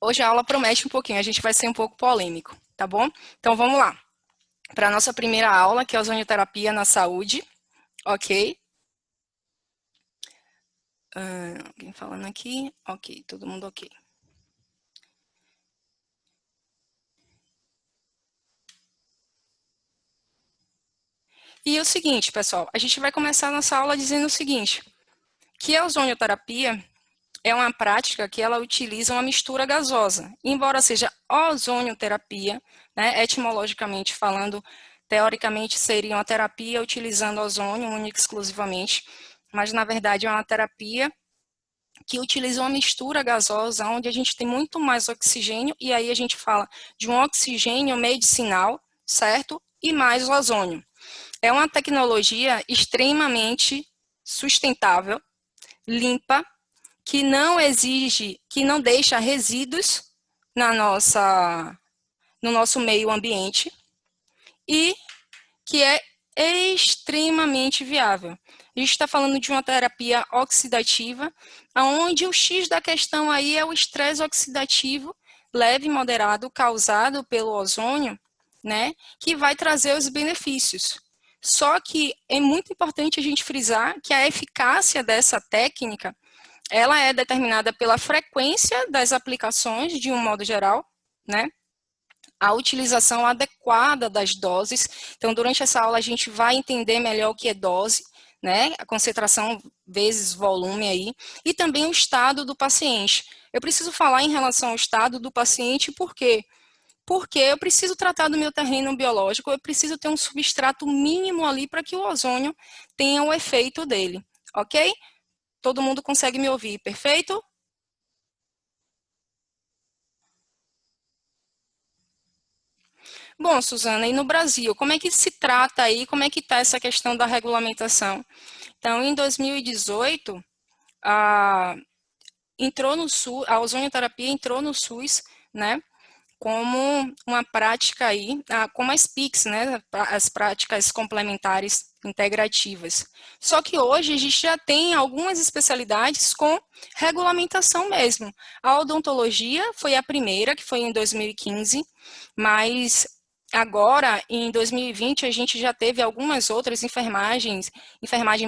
Hoje a aula promete um pouquinho, a gente vai ser um pouco polêmico, tá bom? Então vamos lá. Para a nossa primeira aula, que é ozonioterapia na saúde, ok? Alguém falando aqui? Ok, todo mundo ok. E o seguinte, pessoal, a gente vai começar a nossa aula dizendo o seguinte, que a ozonioterapia é uma prática que ela utiliza uma mistura gasosa. Embora seja ozonioterapia, né, etimologicamente falando, teoricamente seria uma terapia utilizando ozônio única e exclusivamente, mas na verdade é uma terapia que utiliza uma mistura gasosa, onde a gente tem muito mais oxigênio, e aí a gente fala de um oxigênio medicinal, certo? E mais ozônio. É uma tecnologia extremamente sustentável, limpa, que não exige, que não deixa resíduos no nosso meio ambiente e que é extremamente viável. A gente está falando de uma terapia oxidativa, onde o X da questão aí é o estresse oxidativo leve e moderado causado pelo ozônio, né, que vai trazer os benefícios. Só que é muito importante a gente frisar que a eficácia dessa técnica ela é determinada pela frequência das aplicações, de um modo geral, né? A utilização adequada das doses. Então, durante essa aula, a gente vai entender melhor o que é dose, né? A concentração vezes volume aí, e também o estado do paciente. Eu preciso falar em relação ao estado do paciente, por quê? Porque eu preciso tratar do meu terreno biológico, eu preciso ter um substrato mínimo ali para que o ozônio tenha o efeito dele, ok? Todo mundo consegue me ouvir, perfeito? Bom, Suzana, e no Brasil, como é que se trata aí, como é que está essa questão da regulamentação? Então, em 2018, a, entrou no SUS, a ozonioterapia entrou no SUS, né, como uma prática aí, como as PICs, né, as práticas complementares integrativas. Só que hoje a gente já tem algumas especialidades com regulamentação mesmo. A odontologia foi a primeira, que foi em 2015, mas agora, em 2020, a gente já teve algumas outras enfermagem,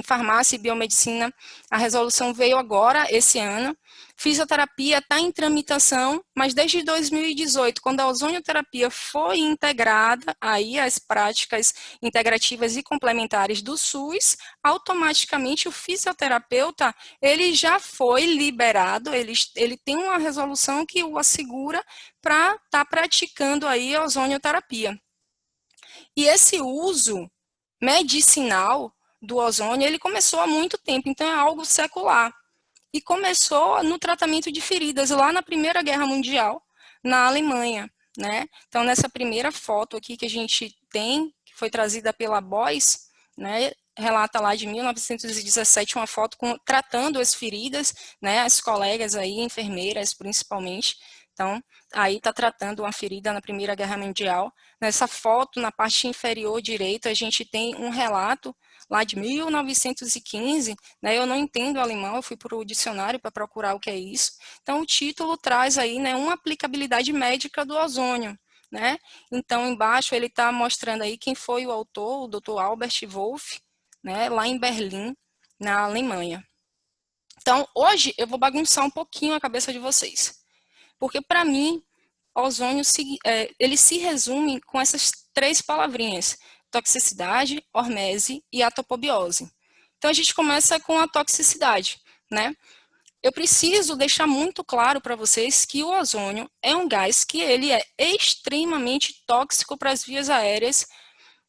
farmácia e biomedicina. A resolução veio agora, esse ano. Fisioterapia está em tramitação, mas desde 2018, quando a ozonioterapia foi integrada aí às práticas integrativas e complementares do SUS, automaticamente o fisioterapeuta ele já foi liberado, ele tem uma resolução que o assegura para estar praticando aí a ozonioterapia. E esse uso medicinal do ozônio, ele começou há muito tempo, então é algo secular. E começou no tratamento de feridas lá na Primeira Guerra Mundial, na Alemanha, né? Então, nessa primeira foto aqui que a gente tem, que foi trazida pela Boyce, né? Relata lá de 1917 uma foto tratando as feridas, né? As colegas aí, enfermeiras principalmente. Então, aí está tratando uma ferida na Primeira Guerra Mundial. Nessa foto, na parte inferior direita, a gente tem um relato lá de 1915, né, eu não entendo alemão, eu fui para o dicionário para procurar o que é isso. Então, o título traz aí, né, uma aplicabilidade médica do ozônio, né? Então, embaixo ele está mostrando aí quem foi o autor, o Dr. Albert Wolff, né, lá em Berlim, na Alemanha. Então, hoje eu vou bagunçar um pouquinho a cabeça de vocês, porque para mim, ozônio ele se resume com essas três palavrinhas: toxicidade, hormese e atopobiose. Então a gente começa com a toxicidade, né? Eu preciso deixar muito claro para vocês que o ozônio é um gás que ele é extremamente tóxico para as vias aéreas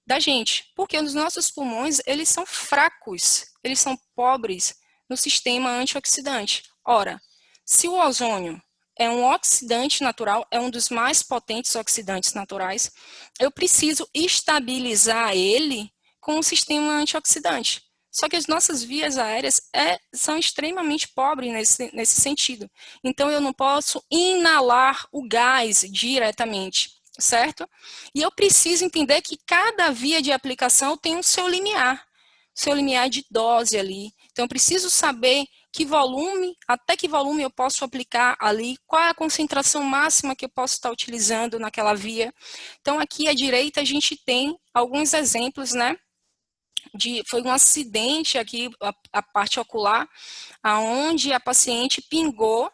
da gente, porque os nossos pulmões, eles são fracos, eles são pobres no sistema antioxidante. Ora, se o ozônio é um oxidante natural, é um dos mais potentes oxidantes naturais, eu preciso estabilizar ele com um sistema antioxidante. Só que as nossas vias aéreas são extremamente pobres nesse sentido. Então, eu não posso inalar o gás diretamente, certo? E eu preciso entender que cada via de aplicação tem o seu limiar de dose ali. Então, eu preciso saber que volume, até que volume eu posso aplicar ali, qual é a concentração máxima que eu posso estar utilizando naquela via. Então, aqui à direita a gente tem alguns exemplos, né? Foi um acidente aqui, a parte ocular, aonde a paciente pingou,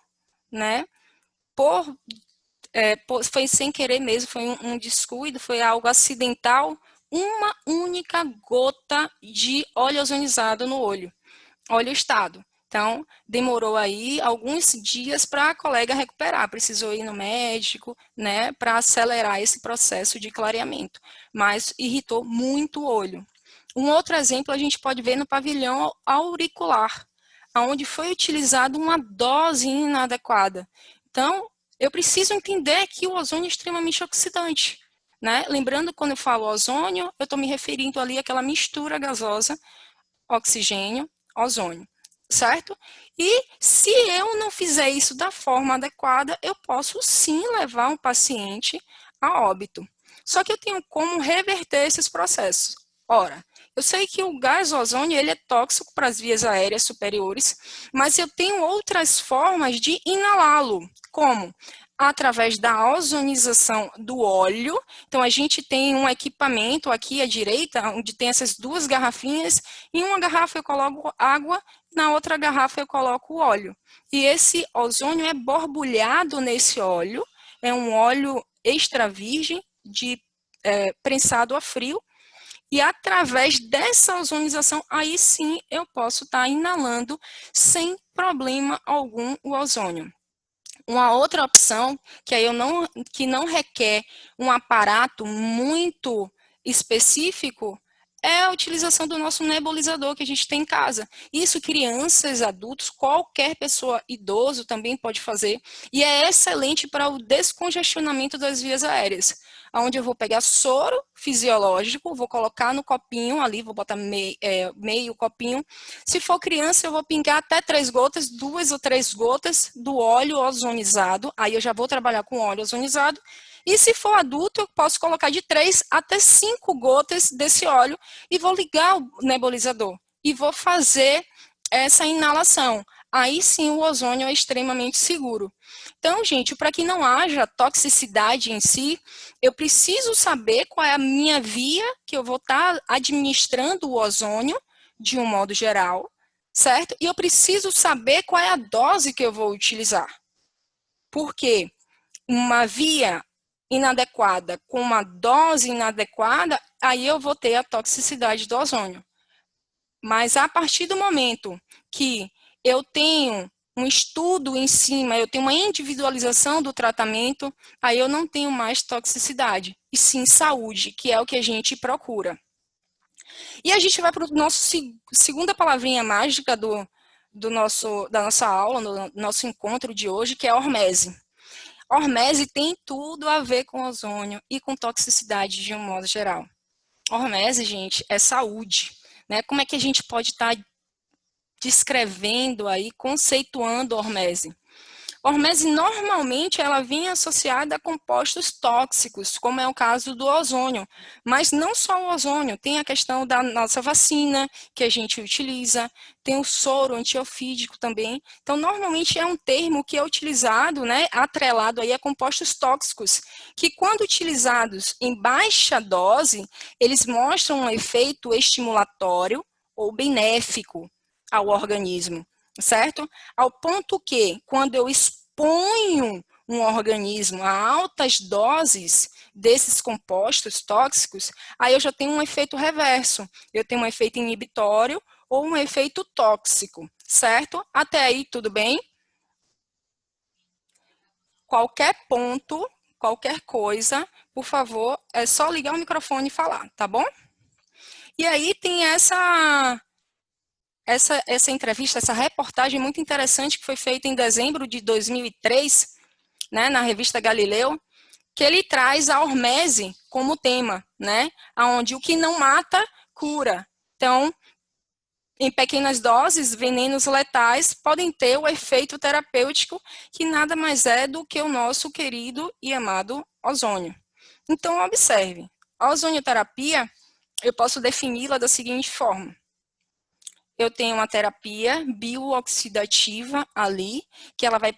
né? Foi sem querer mesmo, foi um descuido, foi algo acidental, uma única gota de óleo ozonizado no olho, óleo estado. Então, demorou aí alguns dias para a colega recuperar, precisou ir no médico, né, para acelerar esse processo de clareamento, mas irritou muito o olho. Um outro exemplo a gente pode ver no pavilhão auricular, onde foi utilizada uma dose inadequada. Então, eu preciso entender que o ozônio é extremamente oxidante, né? Lembrando, quando eu falo ozônio, eu estou me referindo ali àquela mistura gasosa, oxigênio, ozônio, certo? E se eu não fizer isso da forma adequada, eu posso sim levar um paciente a óbito. Só que eu tenho como reverter esses processos. Ora, eu sei que o gás ozônio ele é tóxico para as vias aéreas superiores, mas eu tenho outras formas de inalá-lo, como através da ozonização do óleo. Então, a gente tem um equipamento aqui à direita, onde tem essas duas garrafinhas. Em uma garrafa eu coloco água, na outra garrafa eu coloco óleo. E esse ozônio é borbulhado nesse óleo, é um óleo extra virgem, prensado a frio, e através dessa ozonização, aí sim eu posso estar inalando sem problema algum o ozônio. Uma outra opção, que não requer um aparato muito específico, é a utilização do nosso nebulizador que a gente tem em casa. Isso crianças, adultos, qualquer pessoa, idoso também pode fazer, e é excelente para o descongestionamento das vias aéreas, onde eu vou pegar soro fisiológico, vou colocar no copinho ali, vou botar meio copinho. Se for criança, eu vou pingar até 3 gotas, 2 ou 3 gotas do óleo ozonizado, aí eu já vou trabalhar com óleo ozonizado. E se for adulto, eu posso colocar de 3 até 5 gotas desse óleo e vou ligar o nebulizador e vou fazer essa inalação. Aí sim o ozônio é extremamente seguro. Então, gente, para que não haja toxicidade em si, eu preciso saber qual é a minha via que eu vou estar administrando o ozônio, de um modo geral, certo? E eu preciso saber qual é a dose que eu vou utilizar. Por quê? Uma via inadequada com uma dose inadequada, aí eu vou ter a toxicidade do ozônio. Mas a partir do momento que eu tenho um estudo em cima, eu tenho uma individualização do tratamento, aí eu não tenho mais toxicidade, e sim saúde, que é o que a gente procura. E a gente vai para o nosso segunda palavrinha mágica da nossa aula, do nosso encontro de hoje, que é a hormese. Hormese tem tudo a ver com ozônio e com toxicidade de um modo geral. Hormese, gente, é saúde, né? Como é que a gente pode estar descrevendo aí, conceituando hormese? Hormese, normalmente, ela vem associada a compostos tóxicos, como é o caso do ozônio. Mas não só o ozônio, tem a questão da nossa vacina, que a gente utiliza, tem o soro antiofídico também. Então, normalmente é um termo que é utilizado, né, atrelado aí a compostos tóxicos, que quando utilizados em baixa dose, eles mostram um efeito estimulatório ou benéfico ao organismo, certo? Ao ponto que, quando eu exponho um organismo a altas doses desses compostos tóxicos, aí eu já tenho um efeito reverso. Eu tenho um efeito inibitório ou um efeito tóxico, certo? Até aí, tudo bem? Qualquer ponto, qualquer coisa, por favor, é só ligar o microfone e falar, tá bom? E aí tem essa entrevista, essa reportagem muito interessante que foi feita em dezembro de 2003, né, na revista Galileu, que ele traz a hormese como tema, né, onde o que não mata, cura. Então, em pequenas doses, venenos letais podem ter o efeito terapêutico, que nada mais é do que o nosso querido e amado ozônio. Então, observe, a ozonioterapia, eu posso defini-la da seguinte forma. eu tenho uma terapia biooxidativa ali, que ela vai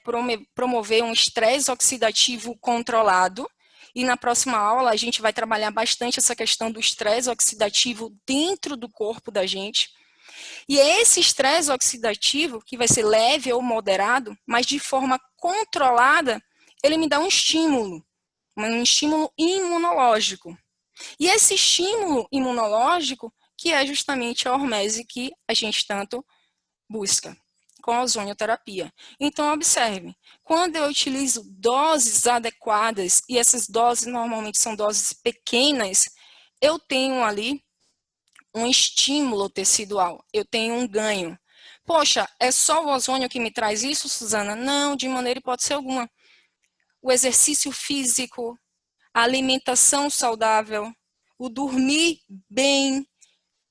promover um estresse oxidativo controlado. E na próxima aula a gente vai trabalhar bastante essa questão do estresse oxidativo dentro do corpo da gente. E esse estresse oxidativo, que vai ser leve ou moderado, mas de forma controlada, ele me dá um estímulo imunológico. E esse estímulo imunológico, que é justamente a hormese que a gente tanto busca com a ozonioterapia. Então, observe, quando eu utilizo doses adequadas, e essas doses normalmente são doses pequenas, eu tenho ali um estímulo tecidual, eu tenho um ganho. Poxa, é só o ozônio que me traz isso, Suzana? Não, de maneira hipótese alguma. O exercício físico, a alimentação saudável, o dormir bem,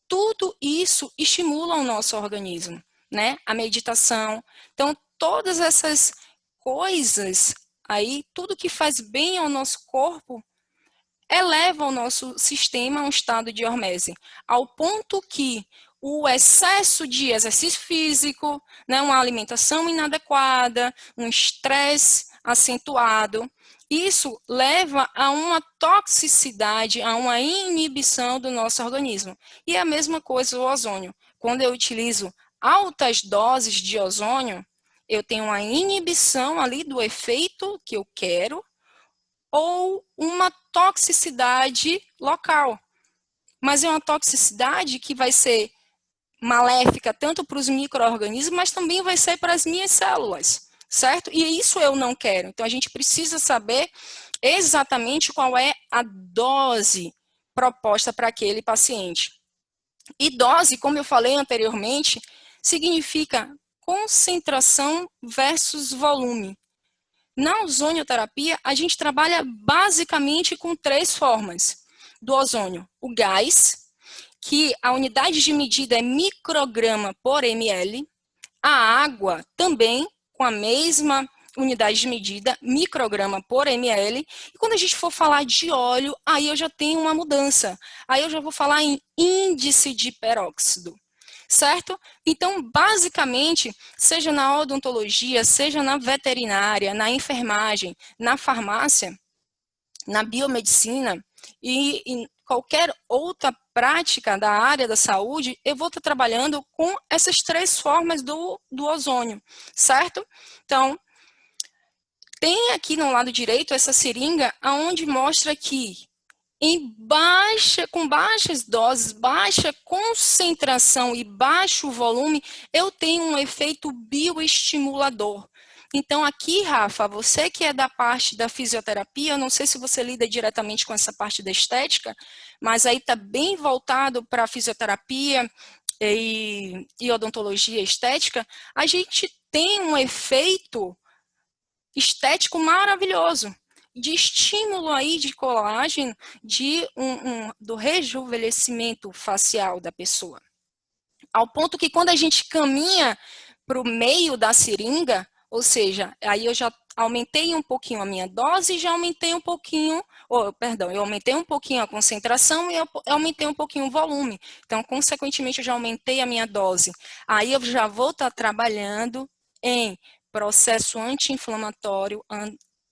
tudo isso estimula o nosso organismo, né? A meditação. Então, todas essas coisas aí, tudo que faz bem ao nosso corpo, eleva o nosso sistema a um estado de hormese, ao ponto que o excesso de exercício físico, né, uma alimentação inadequada, um estresse acentuado, isso leva a uma toxicidade, a uma inibição do nosso organismo. E a mesma coisa o ozônio. Quando eu utilizo altas doses de ozônio, eu tenho uma inibição ali do efeito que eu quero, ou uma toxicidade local. Mas é uma toxicidade que vai ser maléfica tanto para os micro-organismos, mas também vai ser para as minhas células, certo? E isso eu não quero. Então, a gente precisa saber exatamente qual é a dose proposta para aquele paciente. E dose, como eu falei anteriormente, significa concentração versus volume. Na ozonioterapia, a gente trabalha basicamente com 3 formas do ozônio. O gás, que a unidade de medida é micrograma por ml. A água também, com a mesma unidade de medida, micrograma por ml. E quando a gente for falar de óleo, aí eu já tenho uma mudança. Aí eu já vou falar em índice de peróxido. Certo? Então, basicamente, seja na odontologia, seja na veterinária, na enfermagem, na farmácia, na biomedicina e em qualquer outra prática da área da saúde, eu vou estar trabalhando com essas 3 formas do ozônio, certo? Então, tem aqui no lado direito essa seringa, onde mostra que com baixas doses, baixa concentração e baixo volume, eu tenho um efeito bioestimulador. Então, aqui, Rafa, você que é da parte da fisioterapia, eu não sei se você lida diretamente com essa parte da estética, mas aí está bem voltado para a fisioterapia e odontologia estética, a gente tem um efeito estético maravilhoso, de estímulo aí de colágeno, do rejuvenescimento facial da pessoa. Ao ponto que quando a gente caminha para o meio da seringa, ou seja, aí eu já aumentei um pouquinho a minha dose, já aumentei um pouquinho, eu aumentei um pouquinho a concentração e eu aumentei um pouquinho o volume. Então, consequentemente, eu já aumentei a minha dose. Aí eu já vou estar trabalhando em processo anti-inflamatório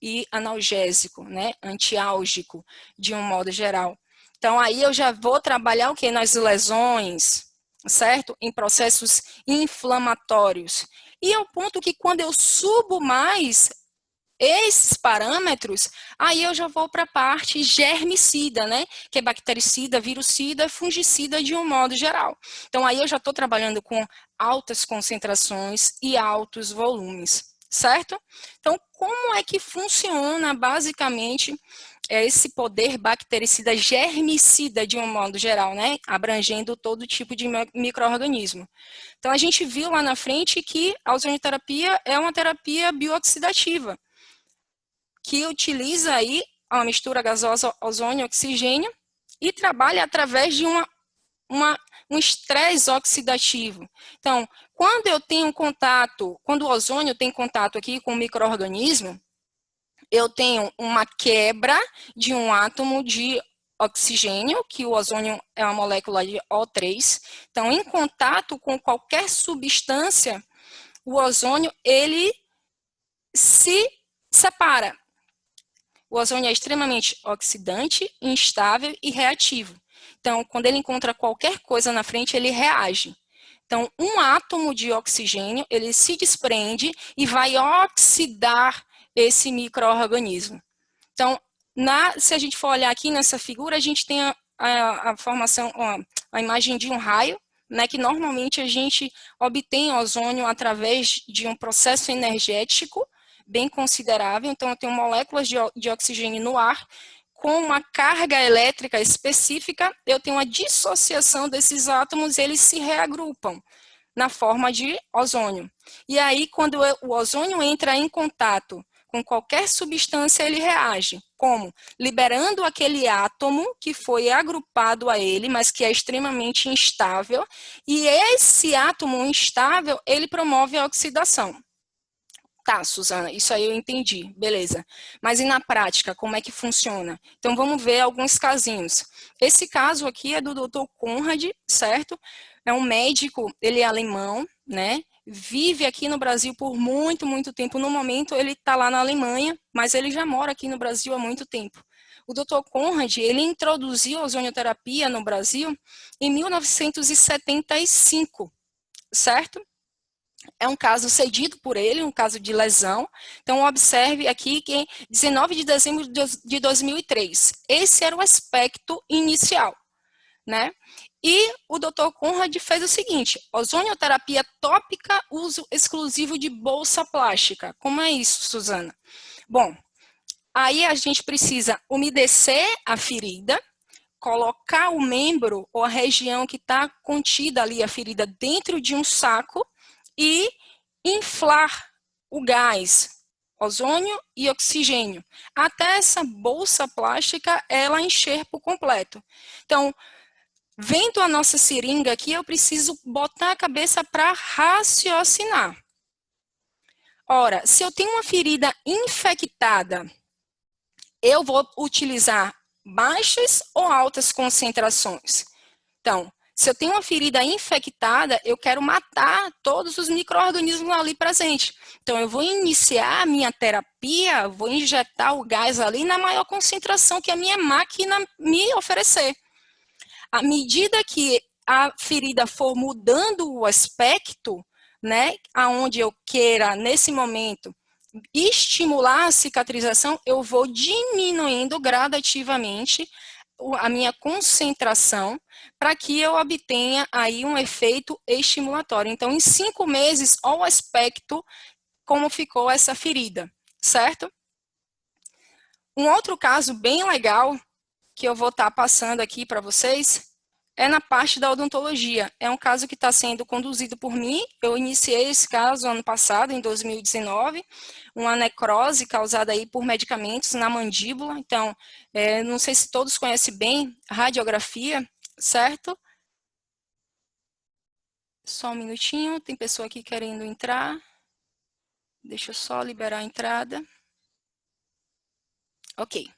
e analgésico, né, antiálgico, de um modo geral. Então, aí eu já vou trabalhar o que? Nas lesões, certo? Em processos inflamatórios. E ao ponto que quando eu subo mais esses parâmetros, aí eu já vou para a parte germicida, né? Que é bactericida, virucida, fungicida de um modo geral. Então, aí eu já estou trabalhando com altas concentrações e altos volumes, certo? Então, como é que funciona basicamente esse poder bactericida germicida de um modo geral, né? Abrangendo todo tipo de micro-organismo. Então, a gente viu lá na frente que a ozonioterapia é uma terapia biooxidativa, que utiliza aí a mistura gasosa ozônio-oxigênio e trabalha através de um estresse oxidativo. Então, quando eu tenho contato, quando o ozônio tem contato aqui com o micro-organismo, eu tenho uma quebra de um átomo de oxigênio, que o ozônio é uma molécula de O3. Então, em contato com qualquer substância, o ozônio, ele se separa. O ozônio é extremamente oxidante, instável e reativo. Então, quando ele encontra qualquer coisa na frente, ele reage. Então, um átomo de oxigênio, ele se desprende e vai oxidar esse micro-organismo. Então, se a gente for olhar aqui nessa figura, a gente tem a formação, a imagem de um raio, né, que normalmente a gente obtém ozônio através de um processo energético bem considerável. Então, eu tenho moléculas de oxigênio no ar, com uma carga elétrica específica, eu tenho a dissociação desses átomos, eles se reagrupam na forma de ozônio. E aí, quando o ozônio entra em contato com qualquer substância, ele reage. Como? Liberando aquele átomo que foi agrupado a ele, mas que é extremamente instável, e esse átomo instável, ele promove a oxidação. Tá, Suzana, isso aí eu entendi, beleza. Mas e na prática, como é que funciona? Então, vamos ver alguns casinhos. Esse caso aqui é do Dr. Conrad, certo? É um médico, ele é alemão, né? Vive aqui no Brasil por muito, muito tempo. No momento, ele está lá na Alemanha, mas ele já mora aqui no Brasil há muito tempo. O Dr. Conrad, ele introduziu a ozonioterapia no Brasil em 1975, certo? É um caso cedido por ele, um caso de lesão. Então, observe aqui que em 19 de dezembro de 2003, esse era o aspecto inicial, né? E o Dr. Conrad fez o seguinte: ozonioterapia tópica, uso exclusivo de bolsa plástica. Como é isso, Suzana? Bom, aí a gente precisa umedecer a ferida, colocar o membro ou a região que está contida ali, a ferida, dentro de um saco, e inflar o gás, ozônio e oxigênio, até essa bolsa plástica ela encher por completo. Então, vendo a nossa seringa aqui, eu preciso botar a cabeça para raciocinar. Ora, se eu tenho uma ferida infectada, eu vou utilizar baixas ou altas concentrações? Então, se eu tenho uma ferida infectada, eu quero matar todos os micro-organismos ali presentes. Então, eu vou iniciar a minha terapia, vou injetar o gás ali na maior concentração que a minha máquina me oferecer. À medida que a ferida for mudando o aspecto, né, aonde eu queira, nesse momento, estimular a cicatrização, eu vou diminuindo gradativamente a minha concentração para que eu obtenha aí um efeito estimulatório. Então, em 5 meses, olha o aspecto como ficou essa ferida, certo? Um outro caso bem legal que eu vou estar passando aqui para vocês é na parte da odontologia. É um caso que está sendo conduzido por mim. Eu iniciei esse caso ano passado, em 2019, uma necrose causada aí por medicamentos na mandíbula. Então, não sei se todos conhecem bem radiografia, certo? Só um minutinho, tem pessoa aqui querendo entrar. Deixa eu só liberar a entrada. Ok.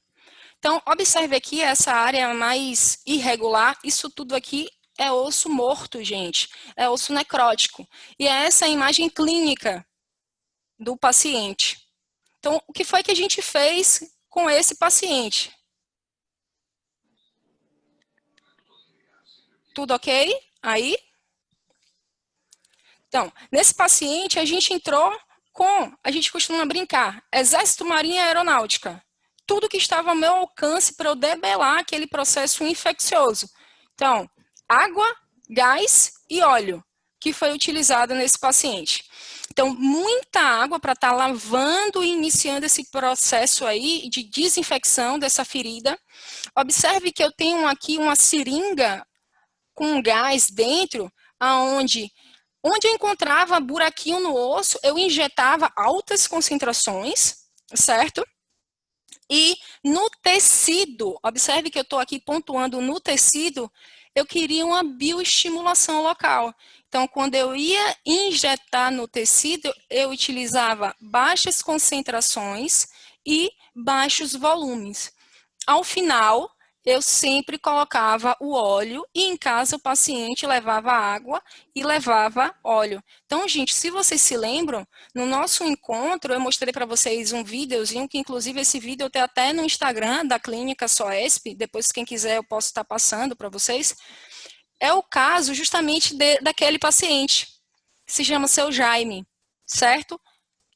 Então, observe aqui essa área mais irregular. Isso tudo aqui é osso morto, gente. É osso necrótico. E é essa a imagem clínica do paciente. Então, o que foi que a gente fez com esse paciente? Tudo ok? Aí? Então, nesse paciente, a gente entrou a gente costuma brincar, Exército, Marinha e Aeronáutica. Tudo que estava ao meu alcance para eu debelar aquele processo infeccioso. Então, água, gás e óleo, que foi utilizado nesse paciente. Então, muita água para estar lavando e iniciando esse processo aí de desinfecção dessa ferida. Observe que eu tenho aqui uma seringa com gás dentro, onde eu encontrava buraquinho no osso, eu injetava altas concentrações, certo? E no tecido, observe que eu estou aqui pontuando no tecido, eu queria uma bioestimulação local. Então, quando eu ia injetar no tecido, eu utilizava baixas concentrações e baixos volumes. Ao final, eu sempre colocava o óleo e em casa o paciente levava água e levava óleo. Então, gente, se vocês se lembram, no nosso encontro eu mostrei para vocês um videozinho, que inclusive esse vídeo tem até no Instagram da clínica SOESP, depois quem quiser eu posso estar passando para vocês. É o caso justamente daquele paciente, se chama seu Jaime, certo?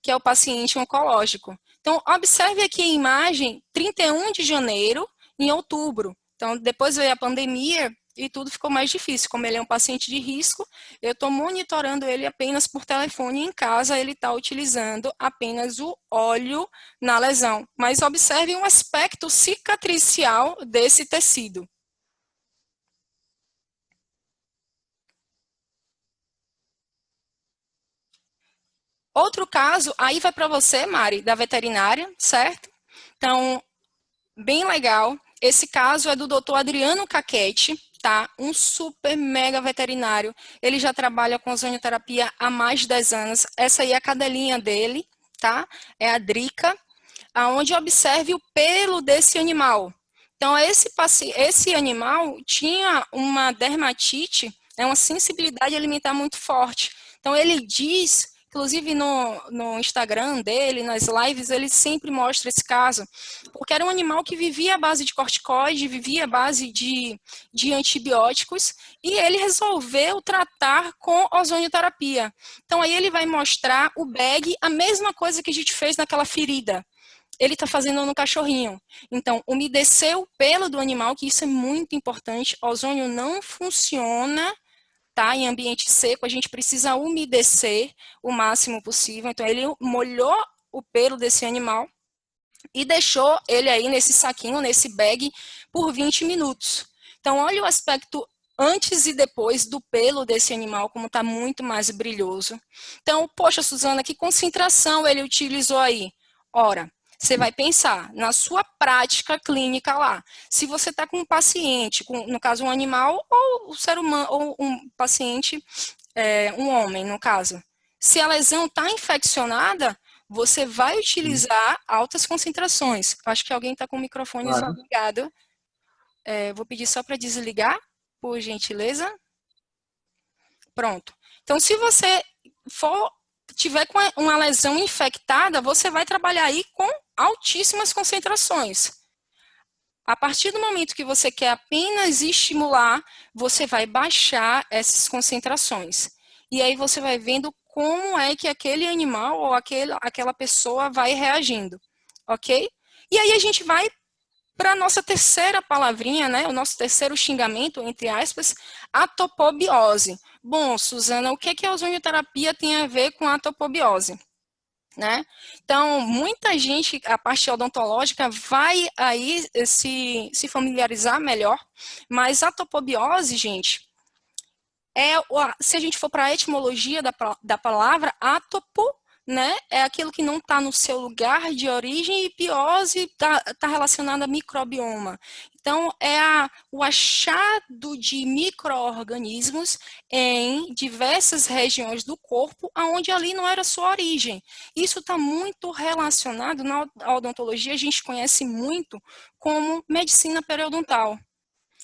Que é o paciente oncológico. Então, observe aqui a imagem, 31 de janeiro, em outubro. Então, depois veio a pandemia e tudo ficou mais difícil. Como ele é um paciente de risco, eu estou monitorando ele apenas por telefone e em casa ele está utilizando apenas o óleo na lesão. Mas observe um aspecto cicatricial desse tecido. Outro caso, aí vai para você, Mari, da veterinária, certo? Então, bem legal. Esse caso é do Dr. Adriano Caquete, tá? Um super mega veterinário. Ele já trabalha com ozonioterapia há mais de 10 anos. Essa aí é a cadelinha dele, tá? É a Drica, aonde observe o pelo desse animal. Então, esse animal tinha uma dermatite, é uma sensibilidade alimentar muito forte. Então, ele diz, inclusive no Instagram dele, nas lives, ele sempre mostra esse caso, porque era um animal que vivia à base de corticoide, vivia à base de antibióticos, e ele resolveu tratar com ozonioterapia. Então, aí ele vai mostrar o bag, a mesma coisa que a gente fez naquela ferida ele está fazendo no cachorrinho. Então, umedecer o pelo do animal, que isso é muito importante. O ozônio não funciona, tá? Em ambiente seco, a gente precisa umedecer o máximo possível. Então, ele molhou o pelo desse animal e deixou ele aí nesse saquinho, nesse bag, por 20 minutos. Então, olha o aspecto antes e depois do pelo desse animal, como está muito mais brilhoso. Então, poxa, Suzana, que concentração ele utilizou aí? Ora, você vai pensar na sua prática clínica lá. Se você está com um paciente, no caso um animal, ou um ser humano, ou um paciente, um homem, no caso. Se a lesão está infeccionada, você vai Sim, utilizar altas concentrações. Acho que alguém está com o microfone claro. ligado. Vou pedir só para desligar, por gentileza. Pronto. Então, se você for tiver com uma lesão infectada, você vai trabalhar aí com altíssimas concentrações. A partir do momento que você quer apenas estimular, você vai baixar essas concentrações. E aí você vai vendo como é que aquele animal ou aquela pessoa vai reagindo, ok? E aí a gente vai para a nossa terceira palavrinha, né? O nosso terceiro xingamento, entre aspas, atopobiose. Bom, Suzana, o que a ozonioterapia tem a ver com a atopobiose? Né? Então, muita gente, a parte odontológica, vai aí se familiarizar melhor, mas a topobiose, gente, se a gente for para a etimologia da palavra, átopo, né, é aquilo que não está no seu lugar de origem, e biose está relacionada a microbioma. Então, o achado de micro-organismos em diversas regiões do corpo, onde ali não era sua origem. Isso está muito relacionado, na odontologia, a gente conhece muito como medicina periodontal,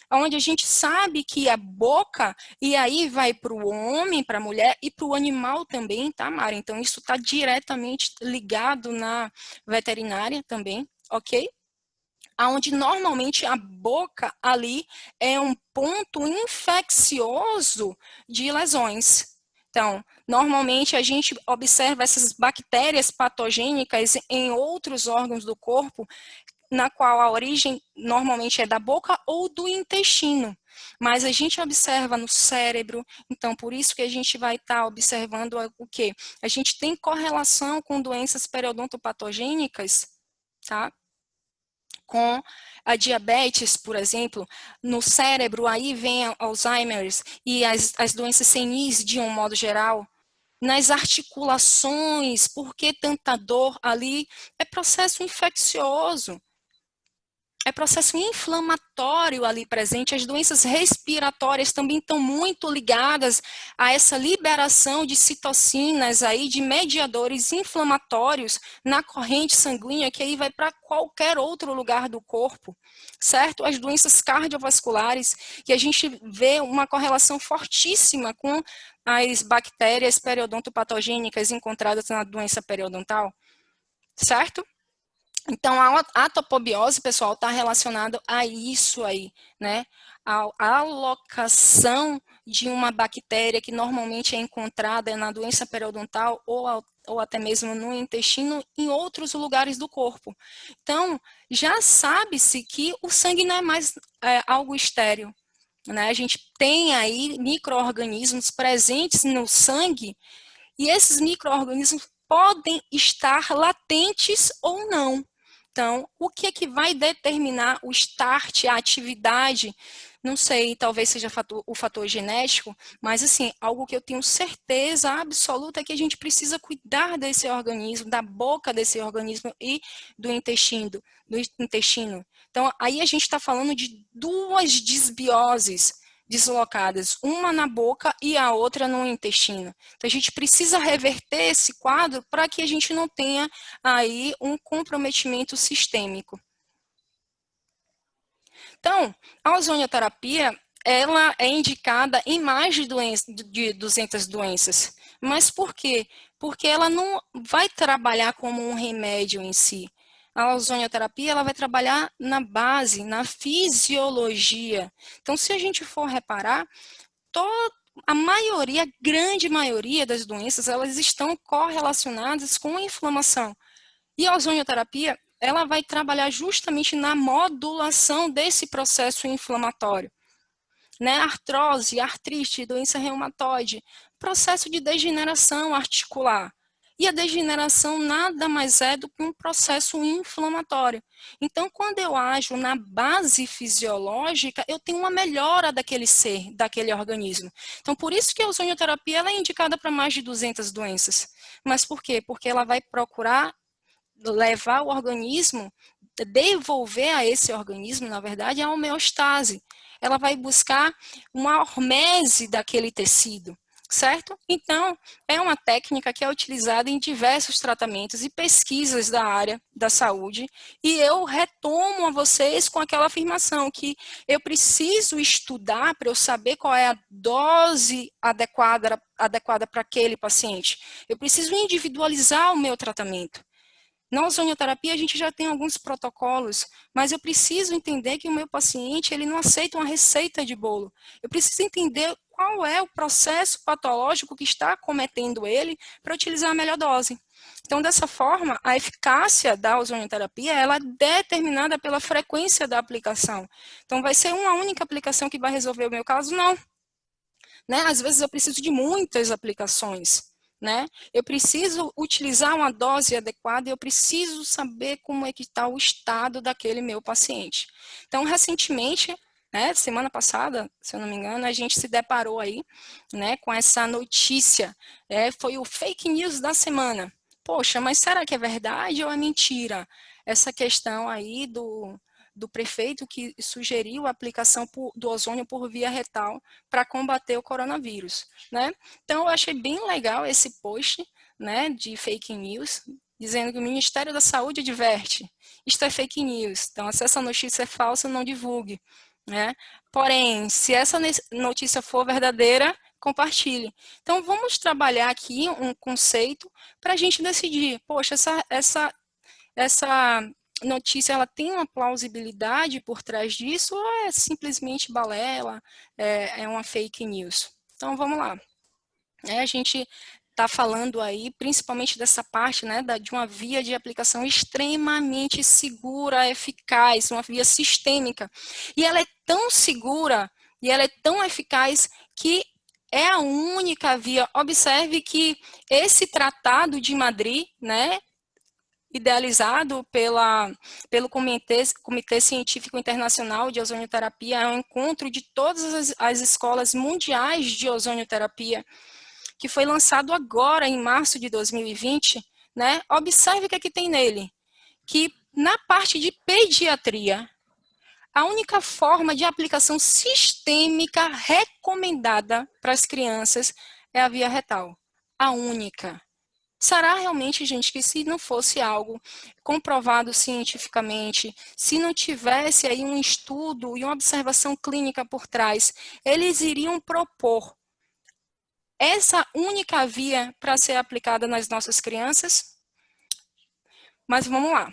onde a gente sabe que a boca, e aí vai para o homem, para a mulher e para o animal também, tá, Mara? Então, isso está diretamente ligado na veterinária também, ok? Onde normalmente a boca ali é um ponto infeccioso de lesões. Então, normalmente a gente observa essas bactérias patogênicas em outros órgãos do corpo, na qual a origem normalmente é da boca ou do intestino. Mas a gente observa no cérebro, então por isso que a gente vai estar observando o quê? A gente tem correlação com doenças periodontopatogênicas, tá? Com a diabetes, por exemplo, no cérebro, aí vem a Alzheimer's e as doenças senis de um modo geral, nas articulações, por que tanta dor ali? É processo infeccioso. é processo inflamatório ali presente. As doenças respiratórias também estão muito ligadas a essa liberação de citocinas aí, de mediadores inflamatórios na corrente sanguínea, que aí vai para qualquer outro lugar do corpo, certo? As doenças cardiovasculares, que a gente vê uma correlação fortíssima com as bactérias periodontopatogênicas encontradas na doença periodontal, certo? Então, a topobiose, pessoal, está relacionado a isso aí, né? A alocação de uma bactéria que normalmente é encontrada na doença periodontal ou até mesmo no intestino em outros lugares do corpo. Então, já sabe-se que o sangue não é mais algo estéril, né? A gente tem aí micro-organismos presentes no sangue e esses micro-organismos podem estar latentes ou não. Então, o que é que vai determinar o start, a atividade? Não sei, talvez seja o fator genético, mas assim, algo que eu tenho certeza absoluta é que a gente precisa cuidar desse organismo, da boca desse organismo e do intestino. Então, aí a gente está falando de duas disbioses deslocadas, uma na boca e a outra no intestino. Então, a gente precisa reverter esse quadro para que a gente não tenha aí um comprometimento sistêmico. Então, a ozonioterapia, ela é indicada em mais de 200 doenças. Mas por quê? Porque ela não vai trabalhar como um remédio em si. A ozonioterapia, ela vai trabalhar na base, na fisiologia. Então, se a gente for reparar, a maioria, a grande maioria das doenças, elas estão correlacionadas com a inflamação. E a ozonioterapia, ela vai trabalhar justamente na modulação desse processo inflamatório, né? Artrose, artrite, doença reumatoide, processo de degeneração articular. E a degeneração nada mais é do que um processo inflamatório. Então, quando eu ajo na base fisiológica, eu tenho uma melhora daquele ser, daquele organismo. Então, por isso que a ozonioterapia ela é indicada para mais de 200 doenças. Mas por quê? Porque ela vai procurar levar o organismo, devolver a esse organismo, na verdade, a homeostase. Ela vai buscar uma hormese daquele tecido, certo? Então, é uma técnica que é utilizada em diversos tratamentos e pesquisas da área da saúde, e eu retomo a vocês com aquela afirmação que eu preciso estudar para eu saber qual é a dose adequada para aquele paciente. Eu preciso individualizar o meu tratamento. Na ozonioterapia, a gente já tem alguns protocolos, mas eu preciso entender que o meu paciente ele não aceita uma receita de bolo. Eu preciso entender qual é o processo patológico que está acometendo ele para utilizar a melhor dose. Então, dessa forma, a eficácia da ozonioterapia ela é determinada pela frequência da aplicação. Então, vai ser uma única aplicação que vai resolver o meu caso? Não. Né? Às vezes, eu preciso de muitas aplicações. Né? Eu preciso utilizar uma dose adequada e eu preciso saber como é que está o estado daquele meu paciente. Então, recentemente, né, semana passada, se eu não me engano, a gente se deparou aí, né, com essa notícia, foi o fake news da semana. Poxa, mas será que é verdade ou é mentira? Essa questão aí do prefeito que sugeriu a aplicação do ozônio por via retal para combater o coronavírus, né? Então, eu achei bem legal esse post, né, de fake news, dizendo que o Ministério da Saúde adverte, isto é fake news, então, se essa notícia é falsa, não divulgue, né? Porém, se essa notícia for verdadeira, compartilhe. Então, vamos trabalhar aqui um conceito para a gente decidir, poxa, essa notícia ela tem uma plausibilidade por trás disso ou é simplesmente balela, é uma fake news? Então, vamos lá. A gente está falando aí, principalmente dessa parte, né, de uma via de aplicação extremamente segura, eficaz, uma via sistêmica. E ela é tão segura e ela é tão eficaz que é a única via. Observe que esse Tratado de Madrid, né, idealizado pelo Comitê Científico Internacional de Ozonioterapia, é um encontro de todas as escolas mundiais de ozonioterapia, que foi lançado agora, em março de 2020, né? Observe o que é que tem nele, que na parte de pediatria, a única forma de aplicação sistêmica recomendada para as crianças é a via retal. A única. Será realmente, gente, que se não fosse algo comprovado cientificamente, se não tivesse aí um estudo e uma observação clínica por trás, eles iriam propor essa única via para ser aplicada nas nossas crianças? Mas vamos lá.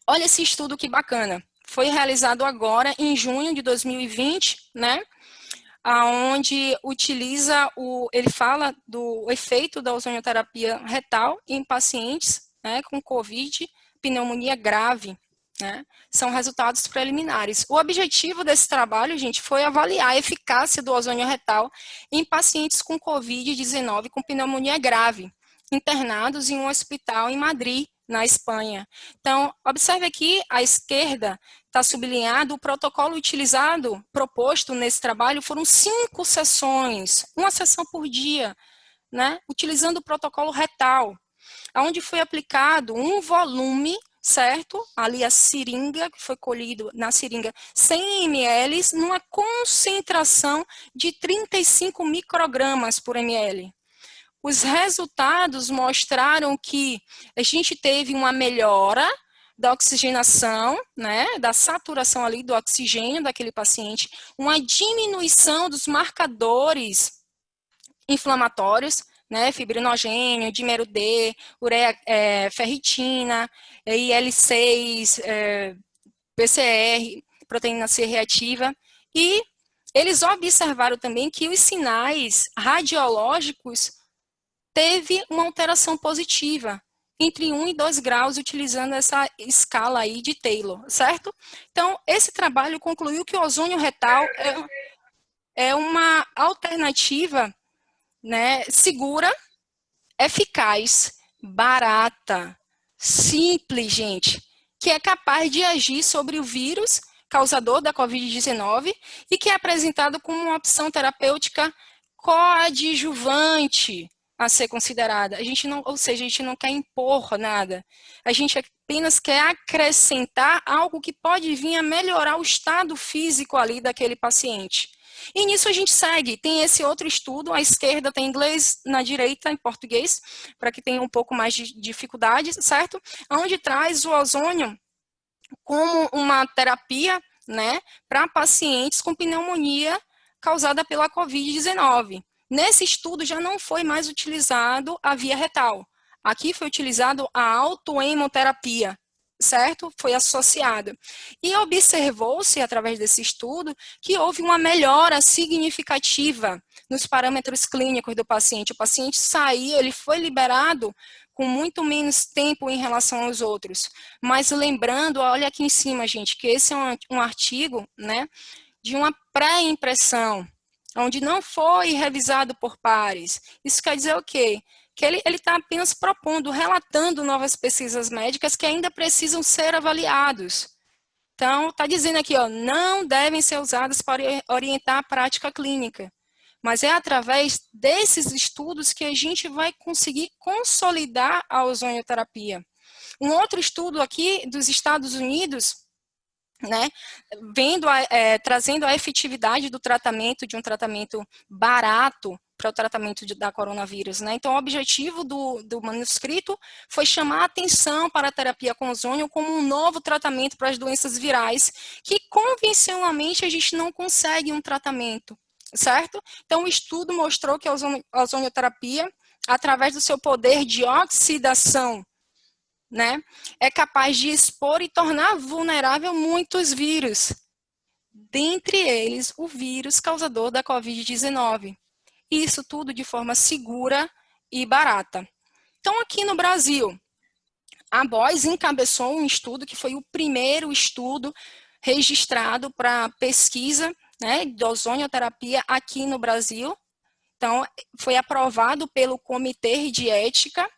Olha esse estudo que bacana. Foi realizado agora em junho de 2020, né? Onde utiliza ele fala do efeito da ozonioterapia retal em pacientes, né, com COVID, pneumonia grave, né? São resultados preliminares. O objetivo desse trabalho, gente, foi avaliar a eficácia do ozônio retal em pacientes com COVID-19 com pneumonia grave, internados em um hospital em Madrid, na Espanha. Então, observe aqui à esquerda, está sublinhado o protocolo utilizado, proposto nesse trabalho, foram 5 sessões, uma sessão por dia, né, utilizando o protocolo retal, onde foi aplicado um volume, certo? Ali a seringa, que foi colhido na seringa 100 ml, numa concentração de 35 microgramas por ml. Os resultados mostraram que a gente teve uma melhora da oxigenação, né, da saturação ali do oxigênio daquele paciente, uma diminuição dos marcadores inflamatórios, né, fibrinogênio, dímero D, ureia, ferritina, IL-6, PCR, proteína C reativa, e eles observaram também que os sinais radiológicos teve uma alteração positiva, entre 1 e 2 graus, utilizando essa escala aí de Taylor, certo? Então, esse trabalho concluiu que o ozônio retal é uma alternativa, né, segura, eficaz, barata, simples, gente, que é capaz de agir sobre o vírus causador da COVID-19 e que é apresentado como uma opção terapêutica coadjuvante a ser considerada. A gente não, ou seja, a gente não quer impor nada. A gente apenas quer acrescentar algo que pode vir a melhorar o estado físico ali daquele paciente. E nisso a gente segue. Tem esse outro estudo, à esquerda tem inglês, na direita em português, para que tenha um pouco mais de dificuldade, certo? Onde traz o ozônio como uma terapia, né, para pacientes com pneumonia causada pela COVID-19. Nesse estudo já não foi mais utilizado a via retal. Aqui foi utilizado a autohemoterapia, certo? Foi associado. E observou-se, através desse estudo, que houve uma melhora significativa nos parâmetros clínicos do paciente. O paciente saiu, ele foi liberado com muito menos tempo em relação aos outros. Mas lembrando, olha aqui em cima, gente, que esse é um artigo, né, de uma pré-impressão, onde não foi revisado por pares. Isso quer dizer o quê? Que ele está apenas propondo, relatando novas pesquisas médicas que ainda precisam ser avaliados. Então, está dizendo aqui, ó, não devem ser usadas para orientar a prática clínica. Mas é através desses estudos que a gente vai conseguir consolidar a ozonioterapia. Um outro estudo aqui dos Estados Unidos, né, trazendo a efetividade do tratamento, de um tratamento barato para o tratamento da coronavírus, né? Então, o objetivo do manuscrito foi chamar a atenção para a terapia com ozônio como um novo tratamento para as doenças virais, que convencionalmente a gente não consegue um tratamento, certo? Então, o estudo mostrou que a ozonioterapia, através do seu poder de oxidação, né, é capaz de expor e tornar vulnerável muitos vírus, dentre eles o vírus causador da COVID-19. Isso tudo de forma segura e barata. Então, aqui no Brasil, a BOIS encabeçou um estudo que foi o primeiro estudo registrado para pesquisa, né, de ozonioterapia aqui no Brasil. Então, foi aprovado pelo Comitê de Ética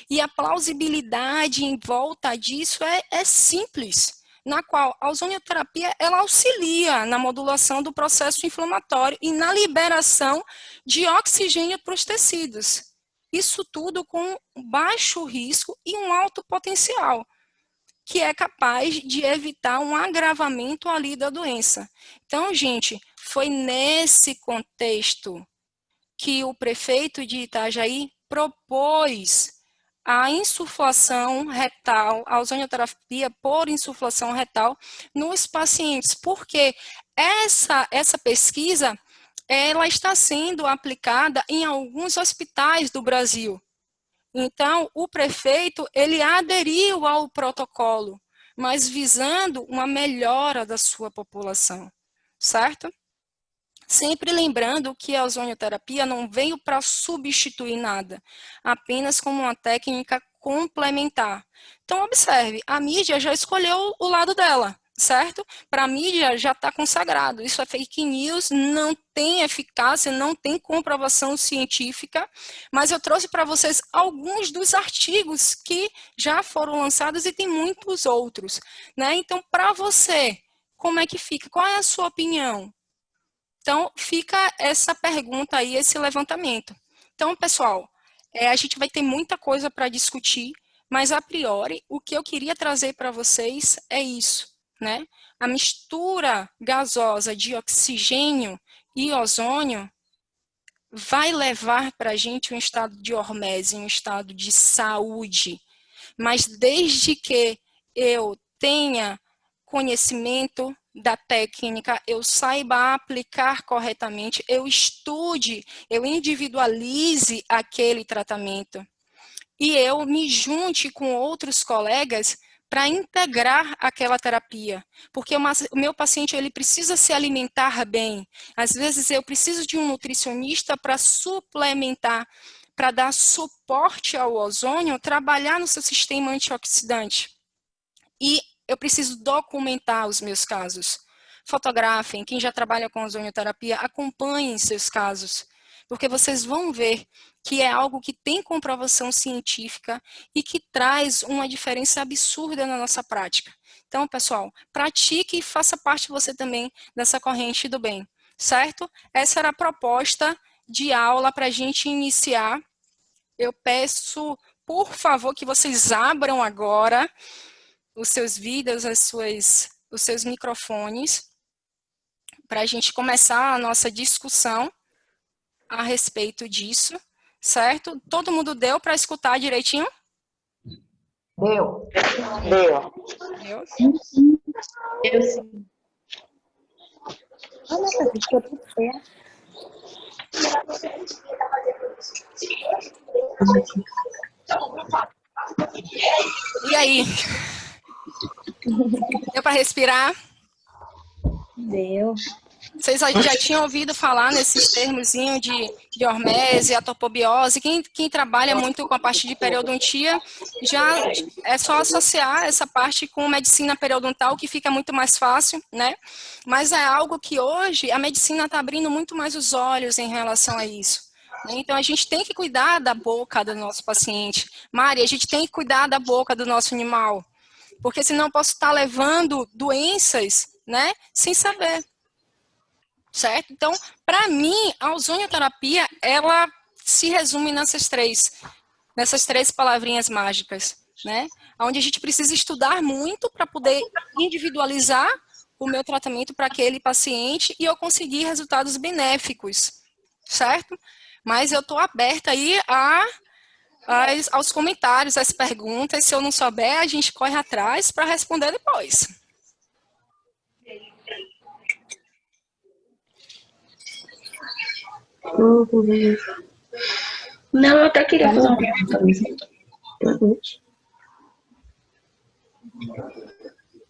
e a plausibilidade em volta disso é simples, na qual a ozonioterapia ela auxilia na modulação do processo inflamatório e na liberação de oxigênio para os tecidos. Isso tudo com baixo risco e um alto potencial. que é capaz de evitar um agravamento ali da doença. Então, gente, foi nesse contexto que o prefeito de Itajaí propôs a insuflação retal, a ozonioterapia por insuflação retal nos pacientes, porque essa pesquisa ela está sendo aplicada em alguns hospitais do Brasil. Então, o prefeito, ele aderiu ao protocolo, mas visando uma melhora da sua população, certo? Sempre lembrando que a ozonioterapia não veio para substituir nada, apenas como uma técnica complementar. Então, observe, a mídia já escolheu o lado dela, certo? Para a mídia já está consagrado. Isso é fake news, não tem eficácia, não tem comprovação científica, mas eu trouxe para vocês alguns dos artigos que já foram lançados e tem muitos outros, né? Então, para você, como é que fica? Qual é a sua opinião? Então, fica essa pergunta aí, esse levantamento. Então, pessoal, a gente vai ter muita coisa para discutir, mas, a priori, o que eu queria trazer para vocês é isso, né? A mistura gasosa de oxigênio e ozônio vai levar para a gente um estado de hormese, um estado de saúde, mas desde que eu tenha conhecimento da técnica, eu saiba aplicar corretamente, eu estude, eu individualize aquele tratamento e eu me junte com outros colegas para integrar aquela terapia, porque o meu paciente ele precisa se alimentar bem. Às vezes eu preciso de um nutricionista para suplementar, para dar suporte ao ozônio, trabalhar no seu sistema antioxidante. E eu preciso documentar os meus casos. Fotografem, quem já trabalha com ozonioterapia, acompanhem seus casos, porque vocês vão ver que é algo que tem comprovação científica e que traz uma diferença absurda na nossa prática. Então, pessoal, pratique e faça parte você também dessa corrente do bem, certo? Essa era a proposta de aula para a gente iniciar. Eu peço, por favor, que vocês abram agora os seus vídeos, os seus microfones, para a gente começar a nossa discussão a respeito disso, certo? Todo mundo deu para escutar direitinho? Deu. Deu. Deu? Eu sim. Ah, nossa, ficou tudo certo. E aí? Deu para respirar? Deu. Vocês já tinham ouvido falar nesses termos de hormese, atopobiose? Quem trabalha muito com a parte de periodontia, já é só associar essa parte com medicina periodontal, que fica muito mais fácil, né? Mas é algo que hoje a medicina está abrindo muito mais os olhos em relação a isso. Então, a gente tem que cuidar da boca do nosso paciente. Mari, a gente tem que cuidar da boca do nosso animal, porque senão eu posso estar levando doenças, né, sem saber. Certo? Então, para mim, a ozonioterapia, ela se resume nessas três palavrinhas mágicas, né? Onde a gente precisa estudar muito para poder individualizar o meu tratamento para aquele paciente e eu conseguir resultados benéficos, certo? Mas eu estou aberta aí aos comentários, às perguntas. Se eu não souber, a gente corre atrás para responder depois. Não, eu até queria fazer uma pergunta mesmo.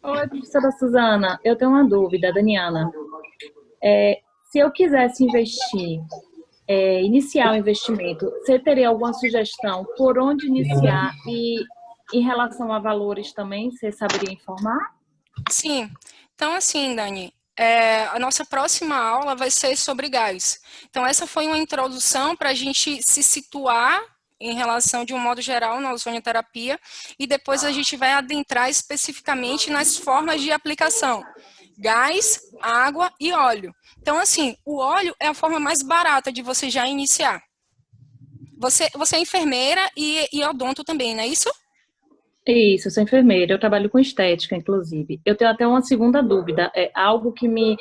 Oi, professora Suzana, eu tenho uma dúvida, Daniana. Se eu quisesse investir, iniciar o investimento, você teria alguma sugestão por onde iniciar e em relação a valores também, você saberia informar? Sim. Então, assim, Dani, a nossa próxima aula vai ser sobre gás. Então, essa foi uma introdução para a gente se situar em relação, de um modo geral, na ozonioterapia, e depois a gente vai adentrar especificamente nas formas de aplicação. Gás, água e óleo. Então, assim, o óleo é a forma mais barata de você já iniciar. Você é enfermeira e odonto também, não é isso? Isso, eu sou enfermeira, eu trabalho com estética, inclusive. Eu tenho até uma segunda dúvida, é algo que me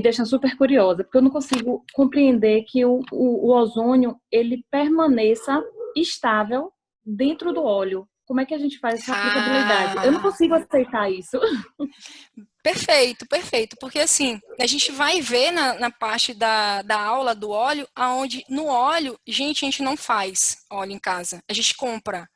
deixa super curiosa, porque eu não consigo compreender que o ozônio, ele permaneça estável dentro do óleo. Como é que a gente faz essa aplicabilidade? Eu não Ah, consigo aceitar isso. perfeito, perfeito. Porque assim, a gente vai ver na parte da aula do óleo, aonde no óleo, gente, a gente não faz óleo em casa. A gente compra.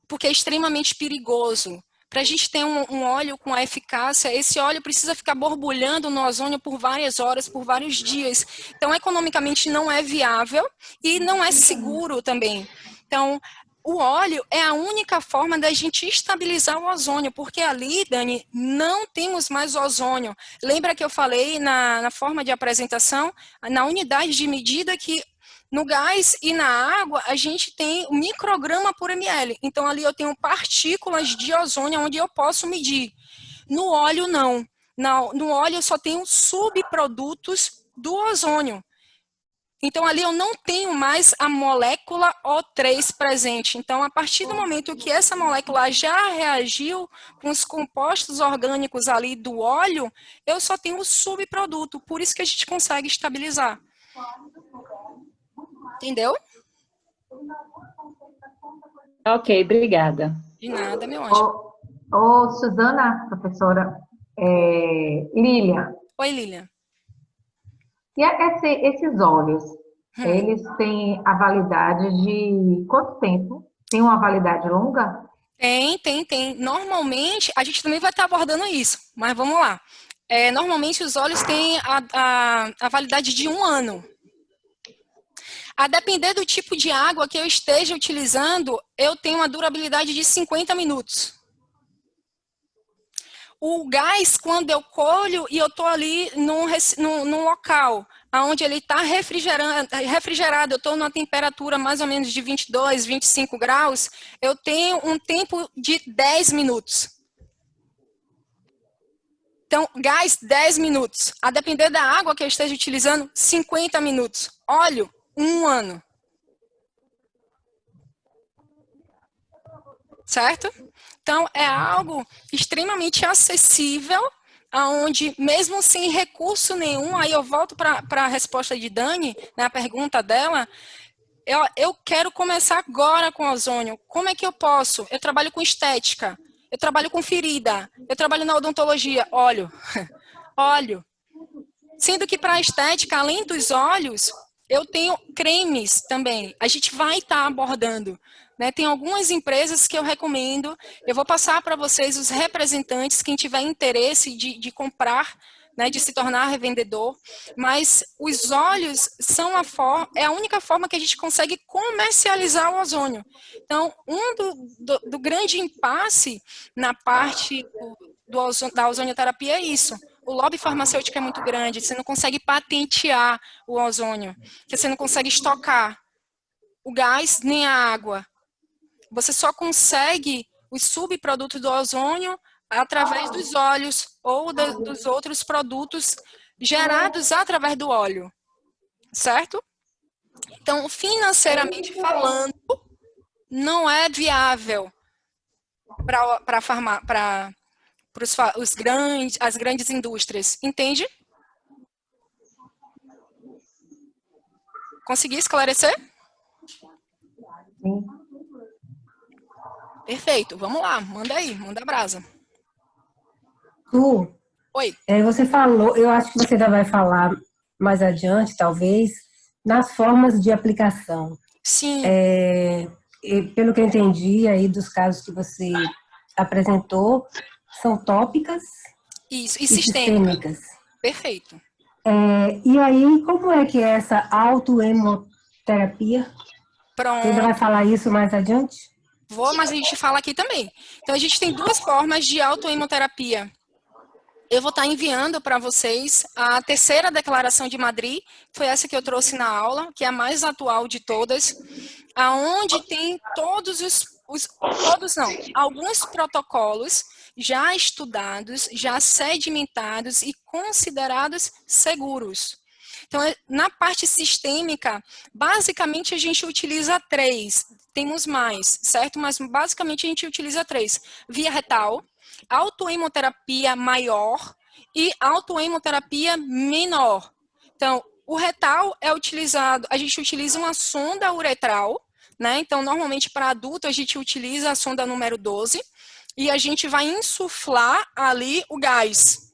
Porque é extremamente perigoso. Para a gente ter um óleo com a eficácia, esse óleo precisa ficar borbulhando no ozônio por várias horas, por vários dias. Então, economicamente não é viável e não é seguro também. Então, o óleo é a única forma da gente estabilizar o ozônio, porque ali, Dani, não temos mais ozônio. Lembra que eu falei na forma de apresentação, na unidade de medida que no gás e na água, a gente tem o micrograma por ml. Então, ali eu tenho partículas de ozônio onde eu posso medir. No óleo, não. No óleo, eu só tenho subprodutos do ozônio. Então, ali eu não tenho mais a molécula O3 presente. Então, a partir do momento que essa molécula já reagiu com os compostos orgânicos ali do óleo, eu só tenho o subproduto. Por isso que a gente consegue estabilizar. Entendeu? Ok, obrigada. De nada, meu anjo. Suzana, professora, Lília, Oi, Lilian. e esses óleos, eles têm a validade de quanto tempo? Tem uma validade longa? Tem. Normalmente, a gente também vai estar abordando isso, mas vamos lá. Normalmente, os óleos têm a validade de 1 ano. A depender do tipo de água que eu esteja utilizando, eu tenho uma durabilidade de 50 minutos. O gás, quando eu colho e eu estou ali num local onde ele está refrigerado, eu estou numa temperatura mais ou menos de 22, 25 graus, eu tenho um tempo de 10 minutos. Então, gás, 10 minutos. A depender da água que eu esteja utilizando, 50 minutos. Óleo, 1 ano. Certo? Então, é algo extremamente acessível, aonde mesmo sem recurso nenhum, aí eu volto para a resposta de Dani, na pergunta dela, eu quero começar agora com ozônio. Como é que eu posso? Eu trabalho com estética, eu trabalho com ferida, eu trabalho na odontologia, óleo. Óleo. Sendo que para a estética, além dos óleos, eu tenho cremes também. A gente vai estar abordando. Né? Tem algumas empresas que eu recomendo. Eu vou passar para vocês os representantes, quem tiver interesse de comprar, né, de se tornar revendedor. Mas os óleos são é a única forma que a gente consegue comercializar o ozônio. Então, do grande impasse na parte da ozonioterapia é isso. O lobby farmacêutico é muito grande, você não consegue patentear o ozônio, você não consegue estocar o gás nem a água. Você só consegue os subprodutos do ozônio através dos óleos ou dos outros produtos gerados através do óleo, certo? Então, financeiramente falando, não é viável para as grandes indústrias, entende? Consegui esclarecer? Sim. Perfeito, vamos lá, manda aí, manda a brasa. Oi. Você falou, eu acho que você ainda vai falar mais adiante, talvez, nas formas de aplicação. Sim. Pelo que eu entendi aí dos casos que você apresentou, são tópicas e sistêmicas. Perfeito. E aí, como é que é essa autohemoterapia? Pronto. Você ainda vai falar isso mais adiante? Vou, mas a gente fala aqui também. Então, a gente tem 2 formas de autohemoterapia. Eu vou estar enviando para vocês a terceira declaração de Madrid, foi essa que eu trouxe na aula, que é a mais atual de todas, aonde tem alguns protocolos já estudados, já sedimentados e considerados seguros. Então, na parte sistêmica, basicamente a gente utiliza 3, temos mais, certo? Mas basicamente a gente utiliza 3. Via retal, autohemoterapia maior e autohemoterapia menor. Então, o retal é utilizado, a gente utiliza uma sonda uretral, né? Então, normalmente para adulto a gente utiliza a sonda número 12 e a gente vai insuflar ali o gás.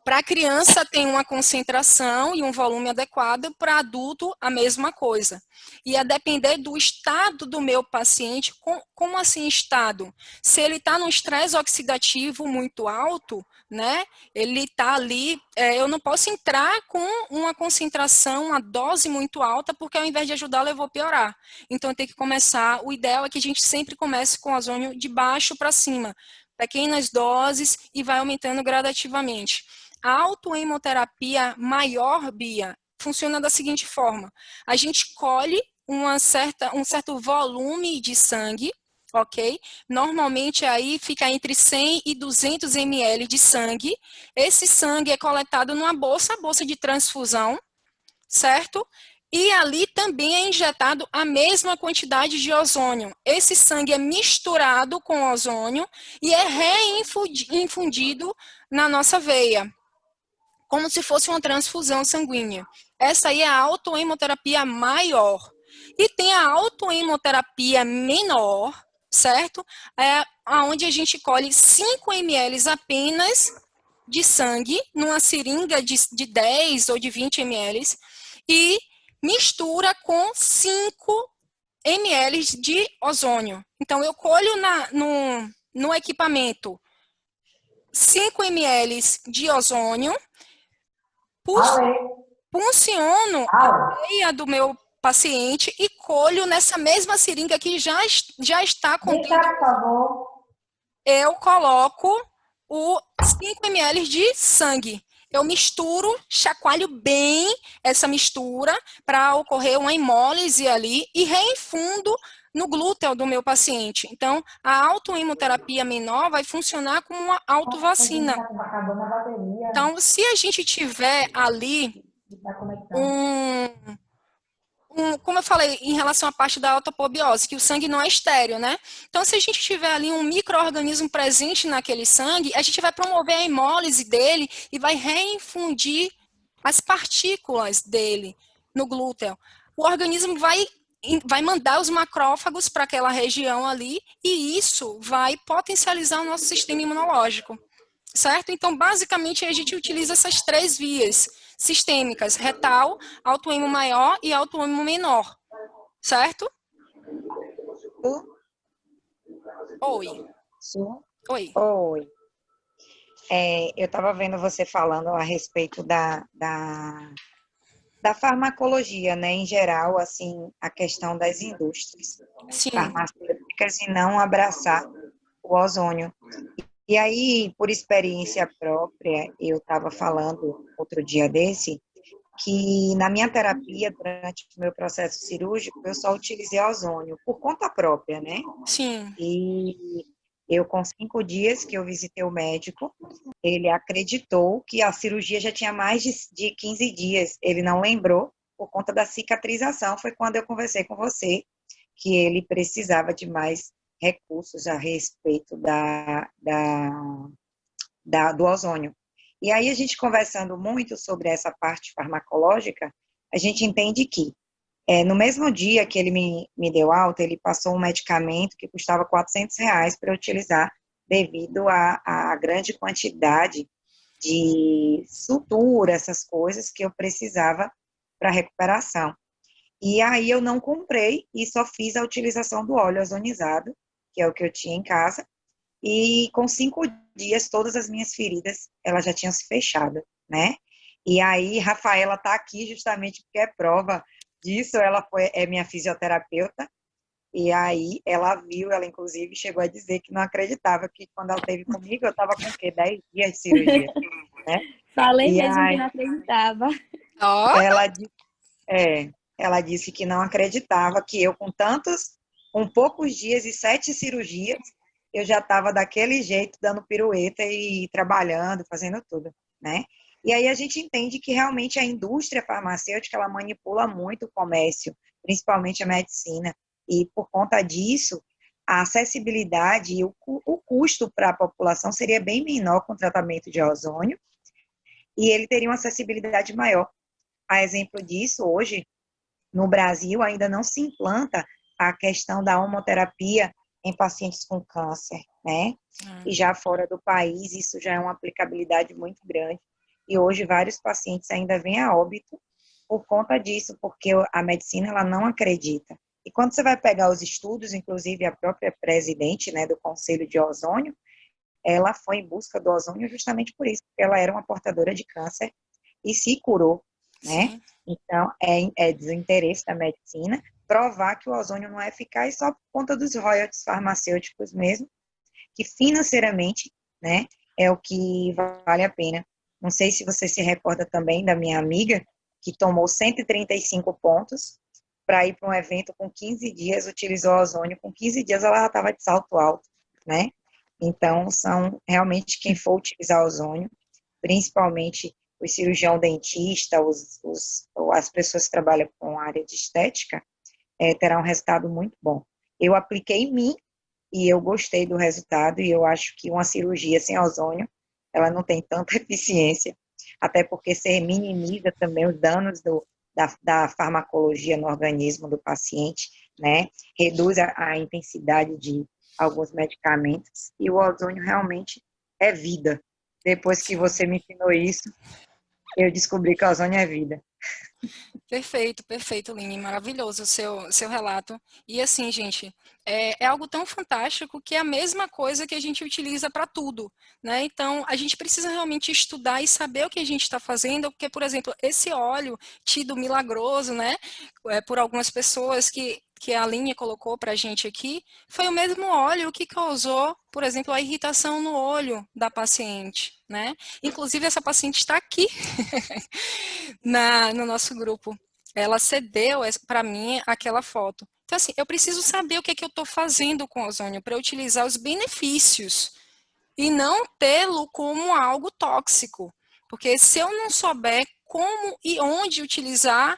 Para a criança tem uma concentração e um volume adequado, para adulto a mesma coisa. E a depender do estado do meu paciente, como assim estado? Se ele está no estresse oxidativo muito alto, né? Ele está ali, eu não posso entrar com uma concentração, uma dose muito alta, porque ao invés de ajudá-lo eu vou piorar. Então eu tenho que começar, o ideal é que a gente sempre comece com ozônio de baixo para cima, pequenas doses e vai aumentando gradativamente. A autohemoterapia maior, Bia, funciona da seguinte forma. A gente colhe um certo volume de sangue, ok? Normalmente aí fica entre 100 e 200 ml de sangue. Esse sangue é coletado numa bolsa, bolsa de transfusão, certo? E ali também é injetado a mesma quantidade de ozônio. Esse sangue é misturado com ozônio e é reinfundido na nossa veia, como se fosse uma transfusão sanguínea. Essa aí é a autohemoterapia maior. E tem a autohemoterapia menor, certo? É onde a gente colhe 5 ml apenas de sangue, numa seringa de 10 ou de 20 ml, e mistura com 5 ml de ozônio. Então, eu colho no equipamento 5 ml de ozônio, punciono a veia do meu paciente e colho nessa mesma seringa que já está contendo. Eu coloco o 5 ml de sangue. Eu misturo, chacoalho bem essa mistura para ocorrer uma hemólise ali e reinfundo no glúteo do meu paciente. Então, a autohemoterapia menor vai funcionar como uma autovacina. Então, se a gente tiver ali como eu falei, em relação à parte da autopobiose, que o sangue não é estéreo, né? Então, se a gente tiver ali um micro-organismo presente naquele sangue, a gente vai promover a hemólise dele e vai reinfundir as partículas dele no glúteo. O organismo vai mandar os macrófagos para aquela região ali e isso vai potencializar o nosso sistema imunológico, certo? Então, basicamente, a gente utiliza essas 3 vias sistêmicas: retal, autoemo maior e autoemo menor, certo? Oi. Oi. Oi. Eu estava vendo você falando a respeito da farmacologia, né, em geral, assim, a questão das indústrias farmacêuticas e não abraçar o ozônio. E aí, por experiência própria, eu estava falando outro dia desse, que na minha terapia, durante o meu processo cirúrgico, eu só utilizei ozônio, por conta própria, né? Sim. E eu, com 5 dias que eu visitei o médico, ele acreditou que a cirurgia já tinha mais de 15 dias. Ele não lembrou, por conta da cicatrização. Foi quando eu conversei com você, que ele precisava de mais recursos a respeito do ozônio. E aí, a gente conversando muito sobre essa parte farmacológica, a gente entende que, no mesmo dia que ele me deu alta, ele passou um medicamento que custava R$400 para eu utilizar, devido à grande quantidade de sutura, essas coisas que eu precisava para recuperação. E aí eu não comprei e só fiz a utilização do óleo ozonizado, que é o que eu tinha em casa, e com 5 dias, todas as minhas feridas, elas já tinham se fechado, né? E aí, Rafaela está aqui justamente porque é prova disso, ela é minha fisioterapeuta, e aí ela viu, ela inclusive chegou a dizer que não acreditava que quando ela esteve comigo, eu estava com o quê? 10 dias de cirurgia, né? Falei E mesmo aí, que não acreditava. ela disse que não acreditava que eu, com poucos dias e 7 cirurgias, eu já estava daquele jeito, dando pirueta e trabalhando, fazendo tudo, né? E aí a gente entende que realmente a indústria farmacêutica, ela manipula muito o comércio, principalmente a medicina, e por conta disso, a acessibilidade e o custo para a população seria bem menor com o tratamento de ozônio, e ele teria uma acessibilidade maior. A exemplo disso, hoje, no Brasil, ainda não se implanta a questão da homoterapia em pacientes com câncer, né? E já fora do país, isso já é uma aplicabilidade muito grande. E hoje, vários pacientes ainda vêm a óbito por conta disso, porque a medicina, ela não acredita. E quando você vai pegar os estudos, inclusive a própria presidente, né, do Conselho de Ozônio, ela foi em busca do ozônio justamente por isso, porque ela era uma portadora de câncer e se curou, né? Sim. Então, é desinteresse da medicina provar que o ozônio não é eficaz só por conta dos royalties farmacêuticos mesmo, que financeiramente, né, é o que vale a pena. Não sei se você se recorda também da minha amiga, que tomou 135 pontos para ir para um evento com 15 dias, utilizou ozônio, com 15 dias ela já estava de salto alto, né? Então, são realmente quem for utilizar ozônio, principalmente o cirurgião dentista, as pessoas que trabalham com a área de estética, terá um resultado muito bom. Eu apliquei em mim e eu gostei do resultado, e eu acho que uma cirurgia sem ozônio, ela não tem tanta eficiência, até porque você minimiza também os danos da farmacologia no organismo do paciente, né? Reduz a intensidade de alguns medicamentos, e o ozônio realmente é vida. Depois que você me ensinou isso, eu descobri que o ozônio é vida. Perfeito, perfeito, Line, maravilhoso o seu relato. E assim, gente, é algo tão fantástico que é a mesma coisa que a gente utiliza para tudo, né? Então, a gente precisa realmente estudar e saber o que a gente está fazendo, porque, por exemplo, esse óleo tido milagroso, né, por algumas pessoas que a Aline colocou para a gente aqui, foi o mesmo óleo que causou, por exemplo, a irritação no olho da paciente, né? Inclusive, essa paciente está aqui no nosso grupo. Ela cedeu para mim aquela foto. Então, assim, eu preciso saber o que é que eu estou fazendo com o ozônio para utilizar os benefícios e não tê-lo como algo tóxico. Porque se eu não souber como e onde utilizar,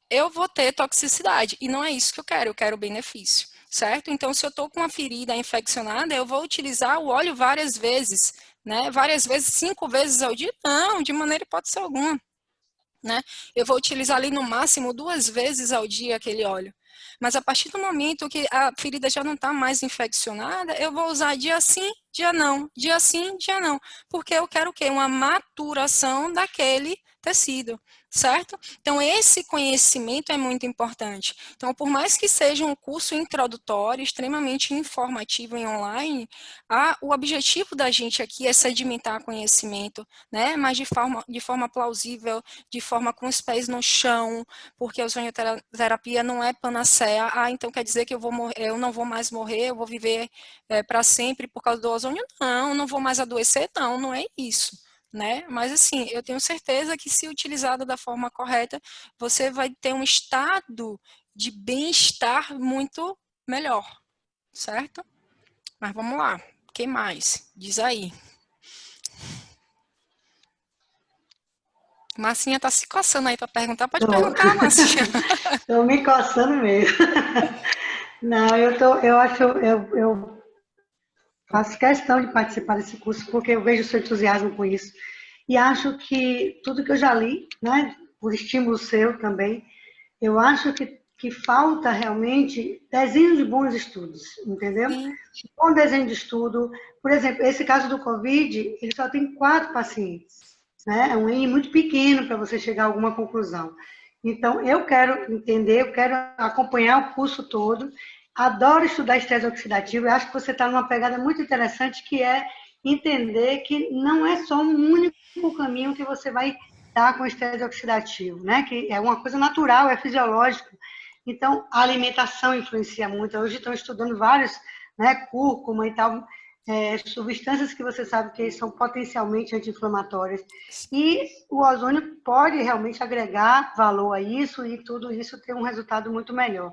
eu vou ter toxicidade. E não é isso que eu quero benefício, certo? Então, se eu estou com uma ferida infeccionada, eu vou utilizar o óleo várias vezes, né? Várias vezes, 5 vezes ao dia? Não, de maneira hipótese alguma. Né? Eu vou utilizar ali no máximo 2 vezes ao dia aquele óleo. Mas a partir do momento que a ferida já não está mais infeccionada, eu vou usar dia sim, dia não, dia sim, dia não. Porque eu quero o quê? Uma maturação daquele tecido, certo? Então, esse conhecimento é muito importante. Então, por mais que seja um curso introdutório, extremamente informativo e online, o objetivo da gente aqui é sedimentar conhecimento, né? Mas de forma plausível, de forma com os pés no chão, porque a ozonioterapia não é panaceia. Então quer dizer que eu não vou mais morrer, eu vou viver para sempre por causa do ozônio? Não vou mais adoecer? Não é isso. Né? Mas assim, eu tenho certeza que se utilizado da forma correta, você vai ter um estado de bem-estar muito melhor, certo? Mas vamos lá, quem mais? Diz aí. Marcinha tá se coçando aí para perguntar. Pode perguntar, Marcinha. Estou me coçando mesmo. Não, eu faço questão de participar desse curso porque eu vejo o seu entusiasmo com isso. E acho que tudo que eu já li, né, por estímulo seu também, eu acho que falta realmente desenho de bons estudos, entendeu? Sim. Bom desenho de estudo. Por exemplo, esse caso do Covid, ele só tem 4 pacientes, né? É um N muito pequeno para você chegar a alguma conclusão. Então, eu quero entender, eu quero acompanhar o curso todo. Adoro estudar estresse oxidativo. Eu acho que você está numa pegada muito interessante, que é entender que não é só um único caminho que você vai dar com estresse oxidativo, né? Que é uma coisa natural, é fisiológico. Então, a alimentação influencia muito. Hoje estão estudando vários, né, cúrcuma e tal, substâncias que você sabe que são potencialmente anti-inflamatórias. E o ozônio pode realmente agregar valor a isso e tudo isso ter um resultado muito melhor.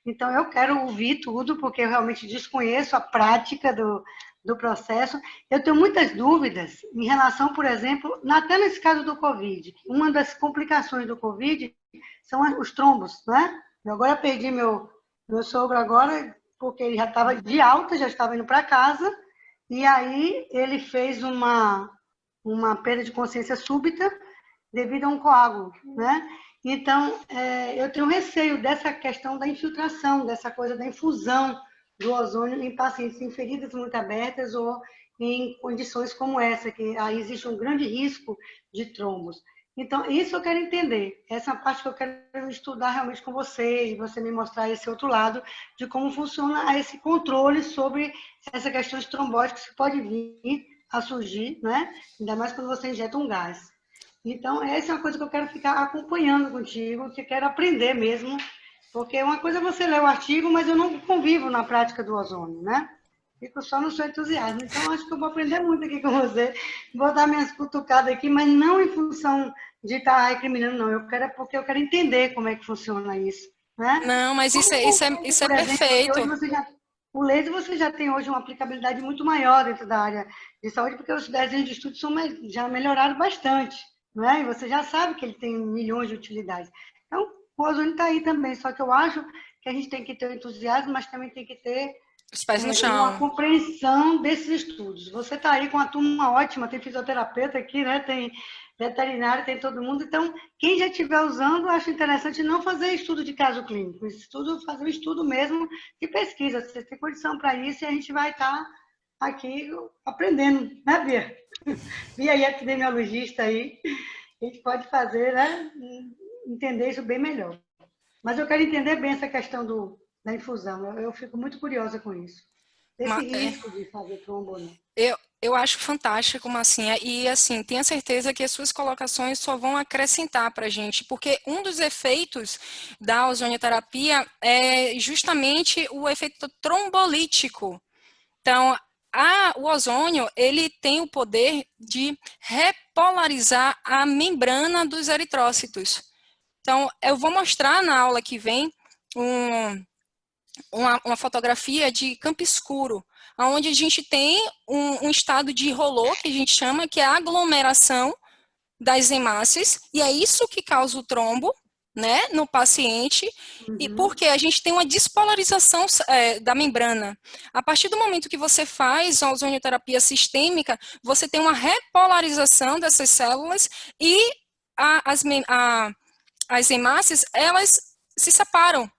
Então, eu quero ouvir tudo, porque eu realmente desconheço a prática do processo. Eu tenho muitas dúvidas em relação, por exemplo, até nesse caso do Covid. Uma das complicações do Covid são os trombos, né? Eu agora perdi meu sogro agora, porque ele já estava de alta, já estava indo para casa, e aí ele fez uma perda de consciência súbita devido a um coágulo, né? Então, eu tenho receio dessa questão da infiltração, dessa coisa da infusão do ozônio em pacientes em feridas muito abertas ou em condições como essa, que aí existe um grande risco de trombos. Então, isso eu quero entender. Essa parte que eu quero estudar realmente com você, e você me mostrar esse outro lado de como funciona esse controle sobre essa questão de trombose que pode vir a surgir, né? Ainda mais quando você injeta um gás. Então, essa é uma coisa que eu quero ficar acompanhando contigo, que eu quero aprender mesmo, porque uma coisa é você ler o artigo, mas eu não convivo na prática do ozônio, né? Fico só no seu entusiasmo. Então, acho que eu vou aprender muito aqui com você, vou dar minhas cutucadas aqui, mas não em função de estar recriminando, não. Eu quero, porque eu quero entender como é que funciona isso, né? Não, mas Como, isso é por exemplo, que perfeito. hoje o laser você já tem hoje uma aplicabilidade muito maior dentro da área de saúde, porque os desenhos de estudo já melhoraram bastante, né? E você já sabe que ele tem milhões de utilidades. Então, o ozônio está aí também, só que eu acho que a gente tem que ter o entusiasmo, mas também tem que ter Os pés no uma chão. compreensão desses estudos. Você está aí com uma turma ótima, tem fisioterapeuta aqui, né? Tem veterinário, tem todo mundo. Então, quem já estiver usando, eu acho interessante não fazer estudo de caso clínico, fazer um estudo mesmo de pesquisa. Você tem condição para isso e a gente vai estar aqui aprendendo, né, Bia? Bia aí, epidemiologista aí, a gente pode fazer, né? Entender isso bem melhor. Mas eu quero entender bem essa questão da infusão. Eu fico muito curiosa com isso. Esse risco de fazer trombo ou não. Eu acho fantástico, assim, e assim, tenha certeza que as suas colocações só vão acrescentar para a gente, porque um dos efeitos da ozonioterapia é justamente o efeito trombolítico. Então, o ozônio, ele tem o poder de repolarizar a membrana dos eritrócitos. Então, eu vou mostrar na aula que vem uma fotografia de campo escuro, onde a gente tem um estado de rolô, que a gente chama, que é a aglomeração das hemácias, e é isso que causa o trombo, né, no paciente, e porque a gente tem uma despolarização da membrana. A partir do momento que você faz a ozonioterapia sistêmica, você tem uma repolarização dessas células e as hemácias, elas se separam.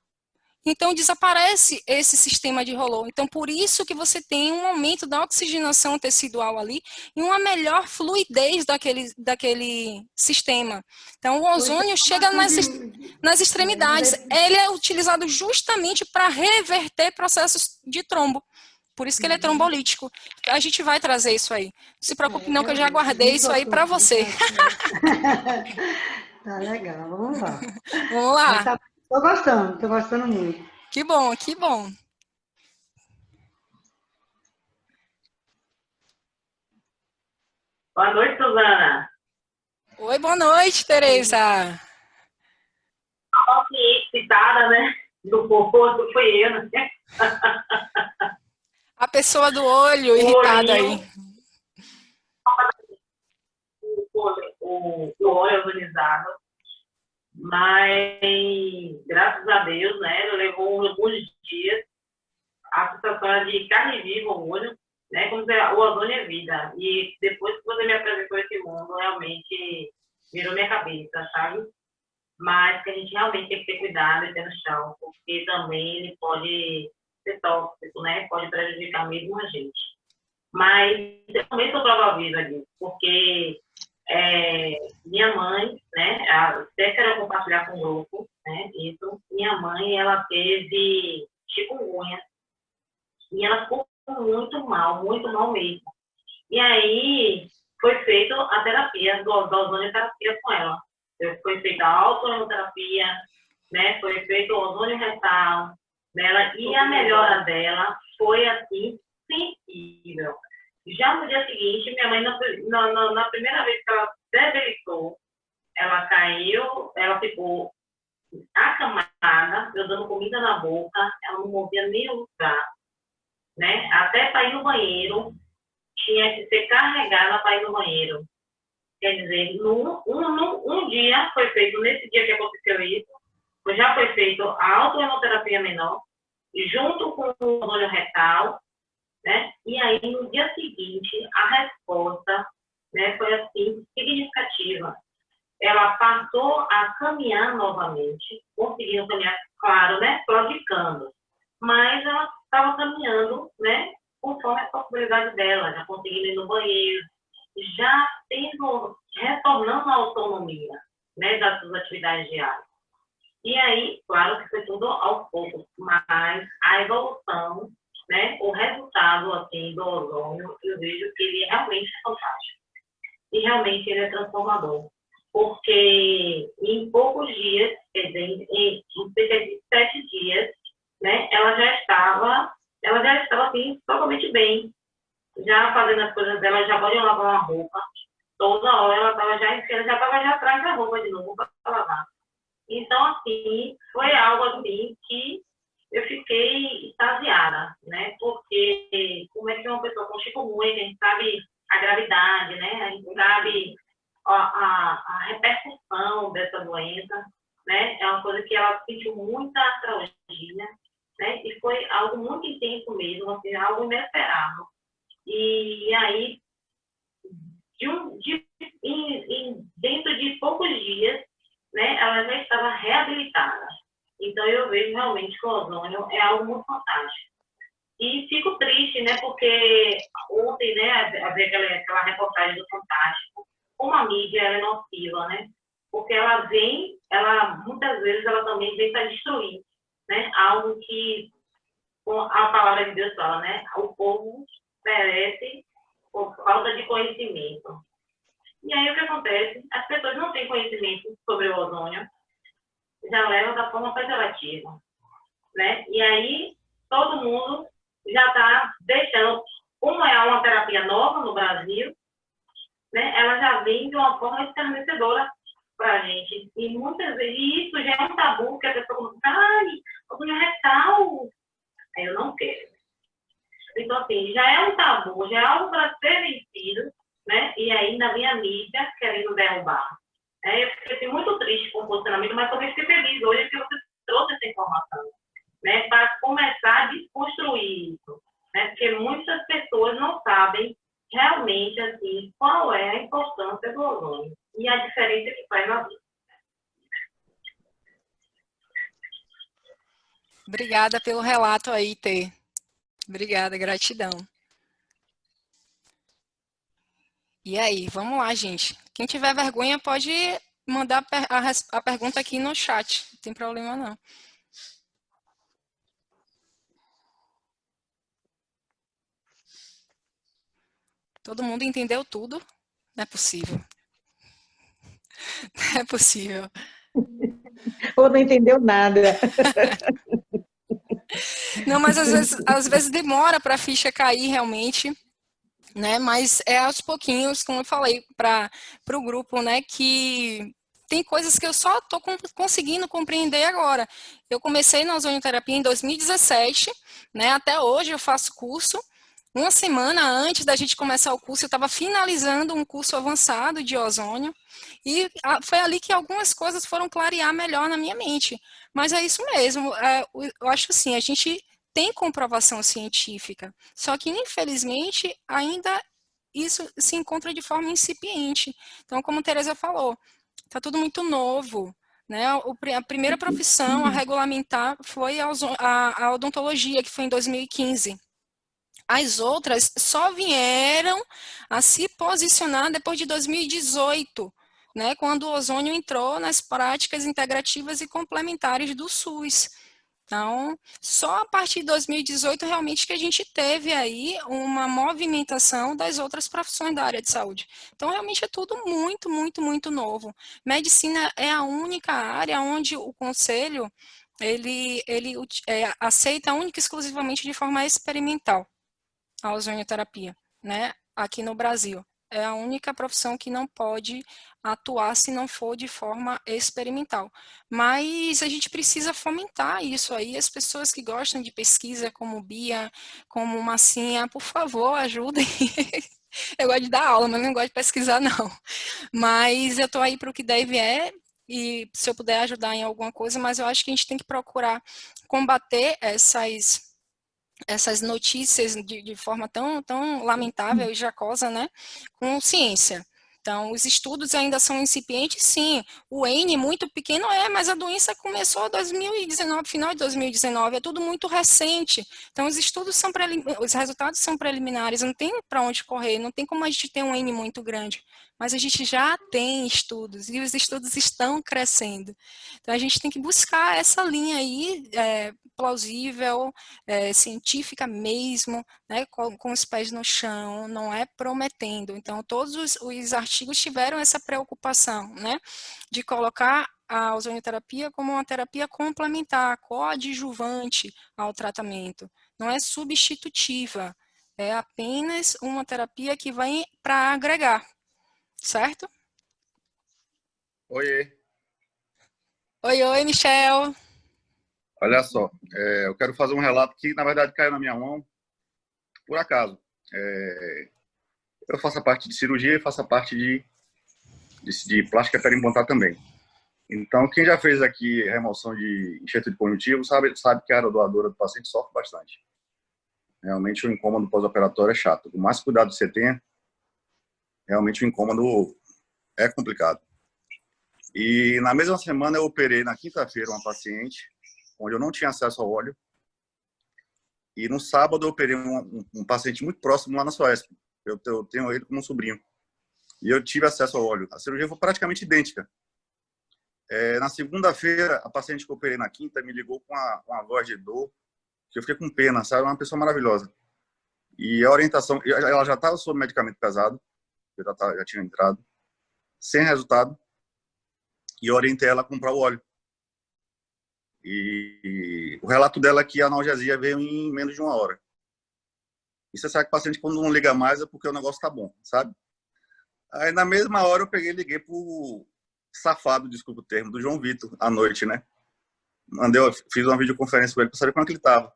Então, desaparece esse sistema de rolô. Então, por isso que você tem um aumento da oxigenação tecidual ali e uma melhor fluidez daquele sistema. Então, o ozônio chega nas extremidades. Ele é utilizado justamente para reverter processos de trombo. Por isso que ele é trombolítico. A gente vai trazer isso aí. Não se preocupe não, que eu já guardei isso aí para você. Tá legal, vamos lá. Vamos lá. Tô gostando muito. Que bom, que bom. Boa noite, Suzana. Oi, boa noite, Tereza. A citada, né? Do povo, fui eu, né? A pessoa do olho irritada aí. O olho ozonizado. Mas, graças a Deus, né? Levou alguns dias. A sensação era de carne viva o olho, né? Como dizer, o ozônio é vida. E depois que você me apresentou esse mundo, realmente virou minha cabeça, sabe? Mas que a gente realmente tem que ter cuidado e ter no chão, porque também ele pode ser tóxico, né? Pode prejudicar mesmo a gente. Mas eu também sou prova-viva disso, porque minha mãe, né? Até quero compartilhar com o grupo, né? Isso. Minha mãe, ela teve chikungunya e ela ficou muito mal mesmo. E aí foi feita a terapia da ozonioterapia com ela. Foi feita a autoimunoterapia, né? Foi feito o ozônio retal dela e a melhora dela foi assim sensível. Já no dia seguinte, minha mãe, na primeira vez que ela debilitou, ela caiu, ela ficou acamada, eu dando comida na boca, ela não movia nem o lugar. né? Até para ir no banheiro, tinha que ser carregada para ir no banheiro. Quer dizer, um dia foi feito, nesse dia que aconteceu isso, já foi feito a autohemoterapia menor, junto com o ozônio retal, né? E aí, no dia seguinte, a resposta, né, foi assim, significativa. Ela passou a caminhar novamente, conseguindo caminhar, claro, né, claudicando, mas ela estava caminhando, né, conforme a possibilidade dela, já conseguindo ir no banheiro, já retornando à autonomia, né, das suas atividades diárias. E aí, claro que foi tudo aos poucos, mas a evolução, né, o resultado, assim, do ozônio, eu vejo que ele realmente é fantástico. E realmente ele é transformador. Porque em poucos dias, quer dizer, em cerca de 7 dias, né, ela já estava assim, totalmente bem. Já fazendo as coisas dela, já pode lavar uma roupa. Toda hora ela estava já enfiando, já estava já atrás da roupa de novo para lavar. Então, assim, foi algo assim que eu fiquei extasiada, né? Porque como é que uma pessoa com chikungunya, a gente sabe a gravidade, né? A gente sabe a repercussão dessa doença, né? É uma coisa que ela sentiu muita astrologia, né? E foi algo muito intenso mesmo, assim, algo inesperado. E aí, dentro de poucos dias, né, ela já estava reabilitada. Então, eu vejo realmente que o ozônio é algo muito fantástico. E fico triste, né, porque ontem, né, havia aquela reportagem do Fantástico, como a mídia ela é nociva, né, porque muitas vezes, ela também vem para destruir, né, algo que a palavra de Deus fala, né, o povo perece por falta de conhecimento. E aí, o que acontece? As pessoas não têm conhecimento sobre o ozônio, já levam da forma pejorativa, né? E aí, todo mundo já está deixando, como é uma terapia nova no Brasil, né? Ela já vem de uma forma escarnecedora para a gente. E muitas vezes, isso já é um tabu, que a pessoa começa, ai, ozônio retal. Aí eu não quero. Então, assim, já é um tabu, já é algo para ser vencido, né? E ainda vem a mídia querendo derrubar. Eu fiquei muito triste com o posicionamento, mas também fiquei feliz hoje que você trouxe essa informação, né? Para começar a desconstruir isso, né? Porque muitas pessoas não sabem realmente, assim, qual é a importância do ozônio e a diferença que faz na vida. Obrigada pelo relato aí, Tê. Obrigada, gratidão. E aí, vamos lá, gente. Quem tiver vergonha pode mandar a pergunta aqui no chat. Não tem problema, não. Todo mundo entendeu tudo? Não é possível. Não é possível. Ou não entendeu nada. Não, mas às vezes demora para a ficha cair realmente, né? Mas é aos pouquinhos, como eu falei para o grupo, né? Que tem coisas que eu só estou conseguindo compreender agora. Eu comecei na ozonioterapia em 2017, né? Até hoje eu faço curso. Uma semana antes da gente começar o curso, eu estava finalizando um curso avançado de ozônio e foi ali que algumas coisas foram clarear melhor na minha mente. Mas é isso mesmo, eu acho assim, a gente tem comprovação científica, só que infelizmente ainda isso se encontra de forma incipiente. Então, como a Tereza falou, está tudo muito novo. Né? A primeira profissão a regulamentar foi a odontologia, que foi em 2015. As outras só vieram a se posicionar depois de 2018, né, quando o ozônio entrou nas práticas integrativas e complementares do SUS. Então, só a partir de 2018 realmente que a gente teve aí uma movimentação das outras profissões da área de saúde. Então, realmente é tudo muito, muito, muito novo. Medicina é a única área onde o conselho ele aceita única e exclusivamente de forma experimental a ozonioterapia, né, aqui no Brasil. é a única profissão que não pode atuar se não for de forma experimental. Mas a gente precisa fomentar isso aí, as pessoas que gostam de pesquisa, como Bia, como Massinha, por favor, ajudem. Eu gosto de dar aula, mas não gosto de pesquisar, não. Mas eu estou aí para o que deve e se eu puder ajudar em alguma coisa, mas eu acho que a gente tem que procurar combater essas notícias de forma tão lamentável e jacosa, né, com ciência. Então, os estudos ainda são incipientes, sim. O N muito pequeno mas a doença começou em 2019, final de 2019, é tudo muito recente. Então, os estudos os resultados são preliminares, não tem para onde correr, não tem como a gente ter um N muito grande. Mas a gente já tem estudos, e os estudos estão crescendo. Então, a gente tem que buscar essa linha aí, plausível, científica mesmo, né, com os pés no chão, não é prometendo. Então, todos os artigos tiveram essa preocupação, né, de colocar a ozonioterapia como uma terapia complementar, coadjuvante ao tratamento. Não é substitutiva, é apenas uma terapia que vem para agregar, certo? Oiê. Oi, Michel. Olha só, eu quero fazer um relato que, na verdade, caiu na minha mão por acaso. Eu faço a parte de cirurgia e faço a parte de plástica periimplantar também. Então, quem já fez aqui remoção de enxerto de conjuntivo sabe que a área doadora do paciente sofre bastante. Realmente, o incômodo pós-operatório é chato. Por mais cuidado você tenha, realmente o incômodo é complicado. E na mesma semana eu operei na quinta-feira uma paciente onde eu não tinha acesso ao óleo. E no sábado eu operei um paciente muito próximo lá na Suesp. Eu tenho ele como um sobrinho. E eu tive acesso ao óleo. A cirurgia foi praticamente idêntica. Na segunda-feira, a paciente que eu operei na quinta me ligou com uma voz de dor, que eu fiquei com pena, sabe? Uma pessoa maravilhosa. E a orientação, ela já estava sob medicamento pesado, eu já tinha entrado, sem resultado, e eu orientei ela a comprar o óleo. E o relato dela é que a analgesia veio em menos de 1 hora. E você sabe que o paciente, quando não liga mais, é porque o negócio tá bom, sabe? Aí, na mesma hora, eu liguei pro safado, desculpa o termo, do João Vitor, à noite, né? Fiz uma videoconferência com ele para saber como é que ele tava.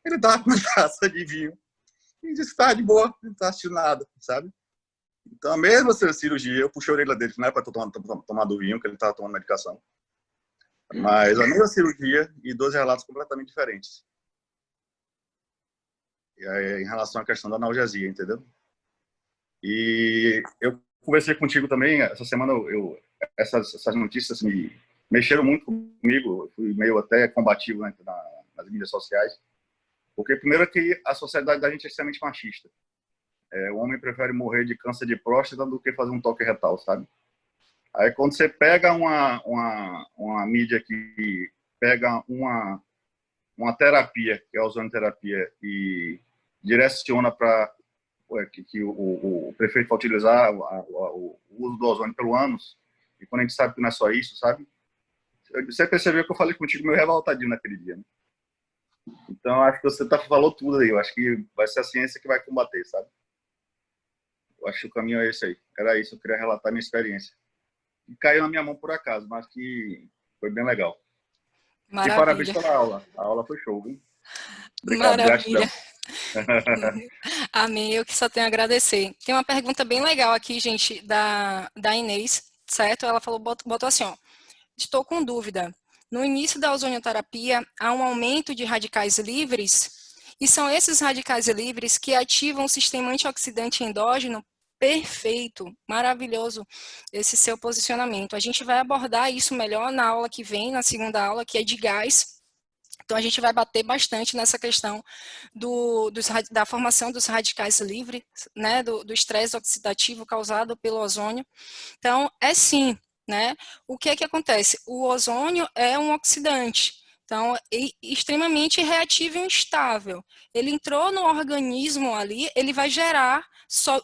Ele tava com uma taça de vinho. E disse que tava de boa, não tá assistindo nada, sabe? Então, a mesma cirurgia, eu puxei a orelha dele, não é para tomar do vinho, que ele tava tomando medicação. Mas a mesma cirurgia e 2 relatos completamente diferentes. E aí, em relação à questão da analgesia, entendeu? E eu conversei contigo também, essa semana, essas notícias me mexeram muito comigo, eu fui meio até combativo, né, nas mídias sociais, porque primeiro é que a sociedade da gente é extremamente machista. O homem prefere morrer de câncer de próstata do que fazer um toque retal, sabe? Aí quando você pega uma mídia que pega uma terapia, que é a ozonioterapia, e direciona para que o prefeito vai utilizar o uso do ozônio pelo ânus, e quando a gente sabe que não é só isso, sabe? Você percebeu que eu falei contigo meio revoltadinho naquele dia, né? Então, acho que você falou tudo aí. Eu acho que vai ser a ciência que vai combater, sabe? Eu acho que o caminho é esse aí. Era isso, eu queria relatar minha experiência. E caiu na minha mão por acaso, mas que foi bem legal. Maravilha. E parabéns pela aula. A aula foi show, viu? Obrigado, Maravilha. gratidão. Amém, eu que só tenho a agradecer. Tem uma pergunta bem legal aqui, gente, da Inês, certo? Ela falou, botou assim, ó, estou com dúvida. No início da ozonioterapia, há um aumento de radicais livres, e são esses radicais livres que ativam o sistema antioxidante endógeno. Perfeito, maravilhoso esse seu posicionamento. A gente vai abordar isso melhor na aula que vem, na segunda aula, que é de gás. Então, a gente vai bater bastante nessa questão da formação dos radicais livres, né, do estresse oxidativo causado pelo ozônio. Então, sim, né? O que é que acontece? O ozônio é um oxidante, então, extremamente reativo e instável. Ele entrou no organismo ali, ele vai gerar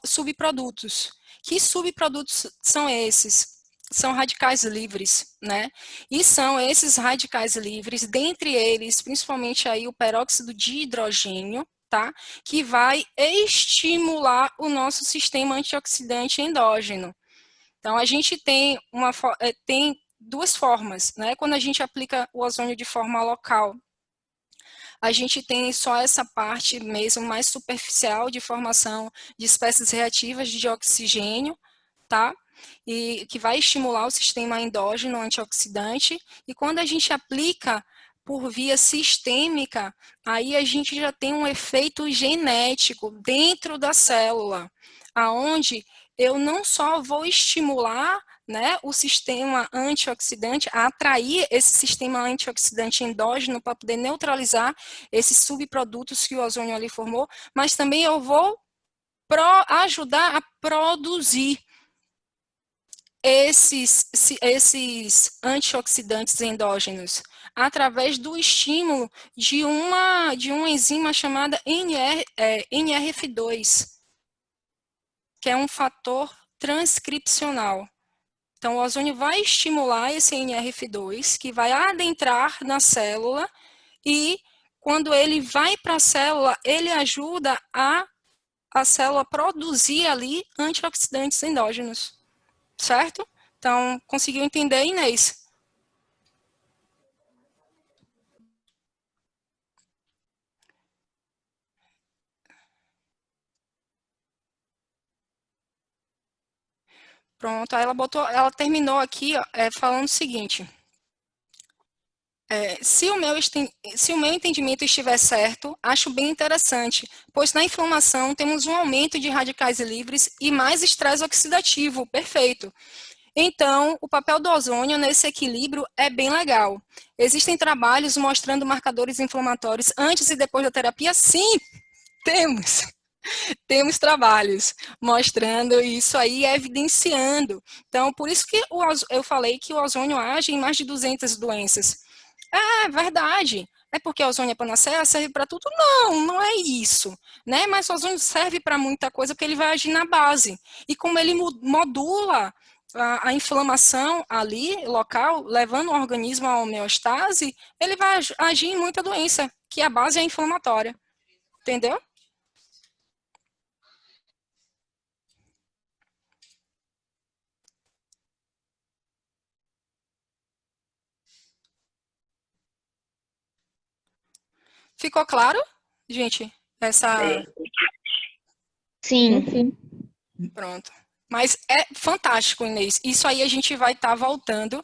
subprodutos. Que subprodutos são esses? São radicais livres, né? E são esses radicais livres, dentre eles, principalmente aí o peróxido de hidrogênio, tá? Que vai estimular o nosso sistema antioxidante endógeno. Então, a gente tem, tem duas formas, né? Quando a gente aplica o ozônio de forma local, a gente tem só essa parte mesmo mais superficial de formação de espécies reativas de oxigênio, tá? E que vai estimular o sistema endógeno antioxidante. E quando a gente aplica por via sistêmica, aí a gente já tem um efeito genético dentro da célula, aonde eu não só vou estimular, né, o sistema antioxidante, a atrair esse sistema antioxidante endógeno para poder neutralizar esses subprodutos que o ozônio ali formou, mas também eu vou ajudar a produzir esses antioxidantes endógenos através do estímulo de uma enzima chamada NRF2, que é um fator transcripcional. Então, o ozônio vai estimular esse NRF2, que vai adentrar na célula, e quando ele vai para a célula, ele ajuda a célula produzir ali antioxidantes endógenos, certo? Então, conseguiu entender, Inês? Pronto, aí ela terminou aqui ó, falando o seguinte. Se o meu entendimento estiver certo, acho bem interessante, pois na inflamação temos um aumento de radicais livres e mais estresse oxidativo, perfeito. Então, o papel do ozônio nesse equilíbrio é bem legal. Existem trabalhos mostrando marcadores inflamatórios antes e depois da terapia? Sim, temos. Temos trabalhos mostrando isso aí, evidenciando. Então, por isso que eu falei que o ozônio age em mais de 200 doenças. É verdade. É porque o ozônio é panaceia, serve para tudo? Não, não é isso. Né? Mas o ozônio serve para muita coisa porque ele vai agir na base. E como ele modula a inflamação ali, local, levando o organismo à homeostase, ele vai agir em muita doença, que a base é inflamatória. Entendeu? Ficou claro, gente? Sim. Pronto. Mas é fantástico, Inês. Isso aí a gente vai estar voltando.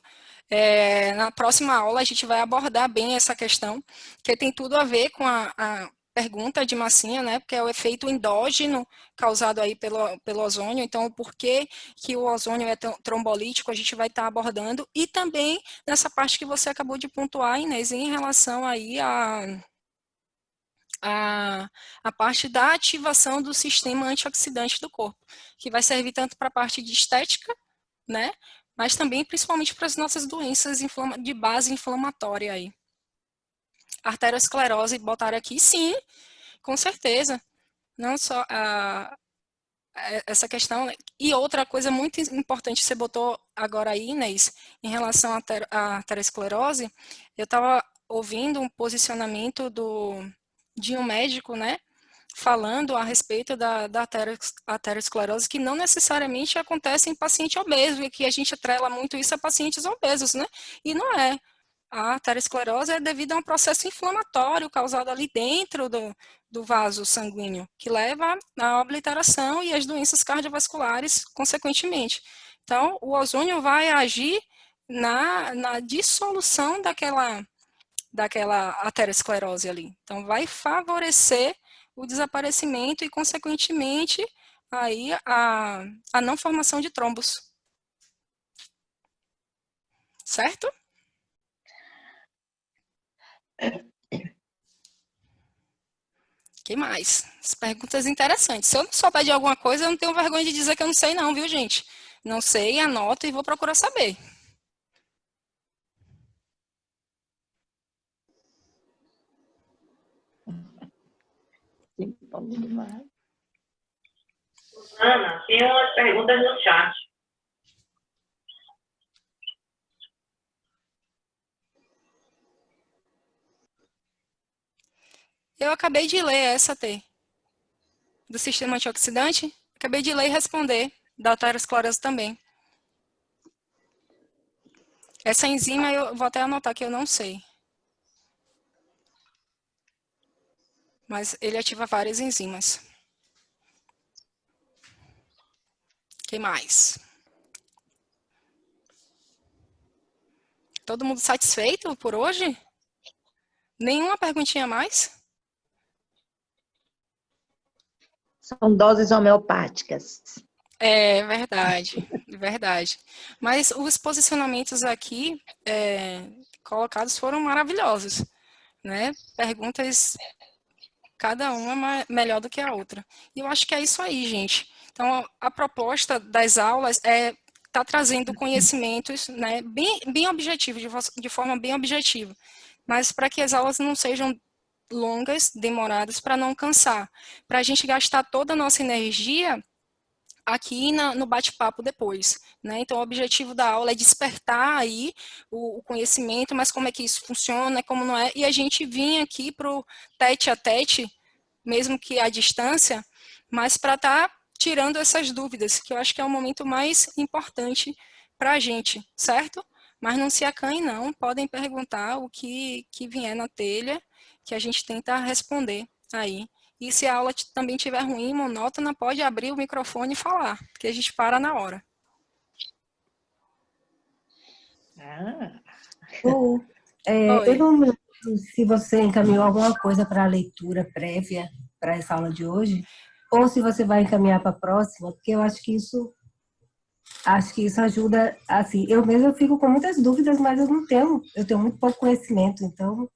Na próxima aula a gente vai abordar bem essa questão, que tem tudo a ver com a pergunta de massinha, né? Porque é o efeito endógeno causado aí pelo ozônio. Então, o porquê que o ozônio é trombolítico, a gente vai estar abordando. E também nessa parte que você acabou de pontuar, Inês, em relação aí a parte da ativação do sistema antioxidante do corpo, que vai servir tanto para a parte de estética, né, mas também principalmente para as nossas doenças de base inflamatória aí. Arteriosclerose, botaram aqui, sim, com certeza. Não só essa questão. E outra coisa muito importante que você botou agora aí, Inês, em relação à arteriosclerose, eu estava ouvindo um posicionamento de um médico, né, falando a respeito da aterosclerose, que não necessariamente acontece em paciente obeso, e que a gente atrela muito isso a pacientes obesos, né? E não é. A aterosclerose é devido a um processo inflamatório causado ali dentro do vaso sanguíneo, que leva à obliteração e às doenças cardiovasculares, consequentemente. Então, o ozônio vai agir na dissolução daquela aterosclerose ali. Então, vai favorecer o desaparecimento e, consequentemente, aí a não formação de trombos. Certo? Que mais? As perguntas interessantes. Se eu não souber de alguma coisa, eu não tenho vergonha de dizer que eu não sei não, viu, gente? Não sei, anoto e vou procurar saber. Ana, tem umas perguntas no chat. Eu acabei de ler essa T, do sistema antioxidante. Acabei de ler e responder, da aterosclerose também. Essa enzima eu vou até anotar que eu não sei. Mas ele ativa várias enzimas. O que mais? Todo mundo satisfeito por hoje? Nenhuma perguntinha a mais? São doses homeopáticas. É verdade, verdade. Mas os posicionamentos aqui colocados foram maravilhosos, né? Perguntas, cada uma melhor do que a outra. E eu acho que é isso aí, gente. Então, a proposta das aulas é tá trazendo conhecimentos, né, bem objetivos, de forma bem objetiva. Mas para que as aulas não sejam longas, demoradas, para não cansar. Para a gente gastar toda a nossa energia aqui no bate-papo depois, né? Então, o objetivo da aula é despertar aí o conhecimento, mas como é que isso funciona, como não é, e a gente vir aqui para o tete a tete, mesmo que à distância, mas para estar tirando essas dúvidas, que eu acho que é o momento mais importante para a gente, certo? Mas não se acanhe não, podem perguntar o que vier na telha, que a gente tenta responder aí. E se a aula também estiver ruim, monótona, pode abrir o microfone e falar, que a gente para na hora. Eu não me lembro se você encaminhou alguma coisa para a leitura prévia para essa aula de hoje, ou se você vai encaminhar para a próxima, porque eu acho que isso ajuda, assim, eu mesma fico com muitas dúvidas, mas eu tenho muito pouco conhecimento, então,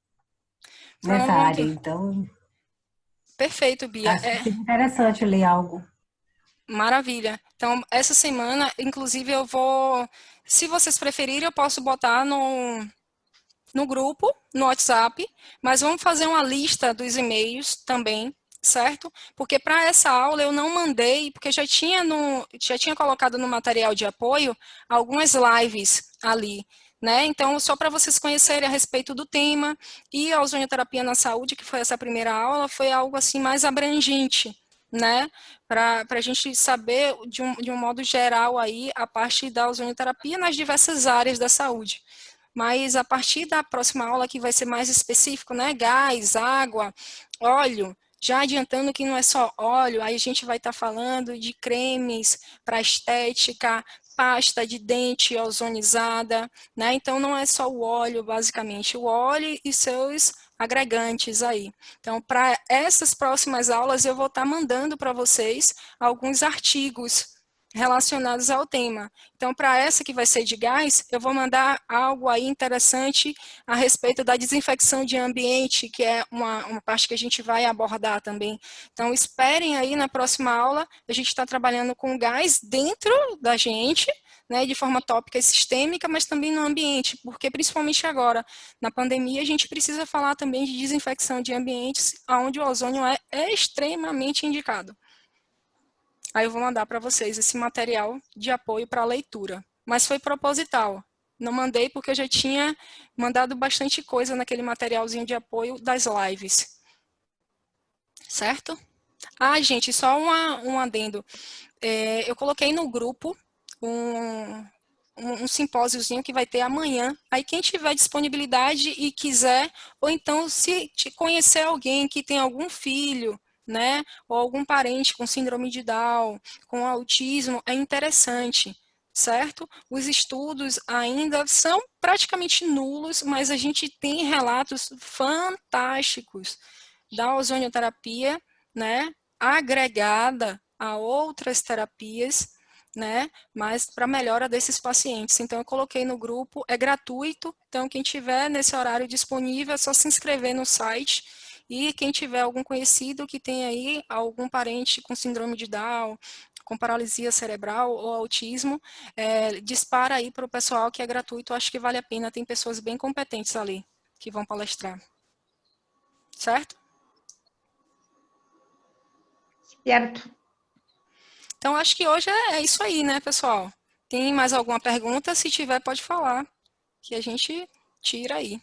nessa área, então... Perfeito, Bia. Acho que seria interessante ler algo. Maravilha. Então, essa semana, inclusive, eu vou... Se vocês preferirem, eu posso botar no grupo, no WhatsApp, mas vamos fazer uma lista dos e-mails também, certo? Porque para essa aula eu não mandei, porque já tinha colocado no material de apoio algumas lives ali, né? Então, só para vocês conhecerem a respeito do tema, e a ozonioterapia na saúde, que foi essa primeira aula, foi algo assim mais abrangente, né? Para a gente saber de um modo geral aí a parte da ozonioterapia nas diversas áreas da saúde. Mas a partir da próxima aula, que vai ser mais específico, né? Gás, água, óleo, já adiantando que não é só óleo, aí a gente vai estar falando de cremes para estética, pasta de dente ozonizada, né? Então não é só o óleo, basicamente, o óleo e seus agregantes aí. Então, para essas próximas aulas, eu vou estar mandando para vocês alguns artigos relacionados ao tema. Então, para essa que vai ser de gás, eu vou mandar algo aí interessante a respeito da desinfecção de ambiente, que é uma parte que a gente vai abordar também. Então, esperem aí na próxima aula, a gente está trabalhando com gás dentro da gente, né, de forma tópica e sistêmica, mas também no ambiente, porque principalmente agora, na pandemia, a gente precisa falar também de desinfecção de ambientes, onde o ozônio é extremamente indicado. Aí eu vou mandar para vocês esse material de apoio para a leitura. Mas foi proposital. Não mandei porque eu já tinha mandado bastante coisa naquele materialzinho de apoio das lives. Certo? Ah, gente, só um adendo. Eu coloquei no grupo um simpósiozinho que vai ter amanhã. Aí quem tiver disponibilidade e quiser, ou então se conhecer alguém que tem algum filho, né, ou algum parente com síndrome de Down, com autismo, é interessante, certo? Os estudos ainda são praticamente nulos, mas a gente tem relatos fantásticos da ozonioterapia, né, agregada a outras terapias, né, mas para melhora desses pacientes. Então, eu coloquei no grupo, é gratuito, então quem tiver nesse horário disponível é só se inscrever no site. E quem tiver algum conhecido que tem aí algum parente com síndrome de Down, com paralisia cerebral ou autismo, dispara aí para o pessoal, que é gratuito, acho que vale a pena, tem pessoas bem competentes ali que vão palestrar. Certo? Certo. Então, acho que hoje é isso aí, né, pessoal? Tem mais alguma pergunta? Se tiver, pode falar, que a gente tira aí.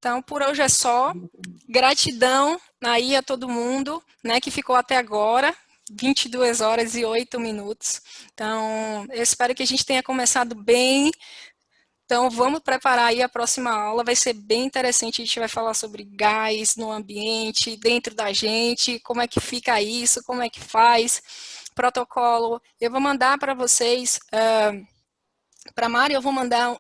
Então, por hoje é só. Gratidão aí a todo mundo, né, que ficou até agora, 22 horas e 8 minutos. Então, eu espero que a gente tenha começado bem. Então, vamos preparar aí a próxima aula, vai ser bem interessante, a gente vai falar sobre gás no ambiente, dentro da gente, como é que fica isso, como é que faz, protocolo. Eu vou mandar para vocês, para a Mari, eu vou mandar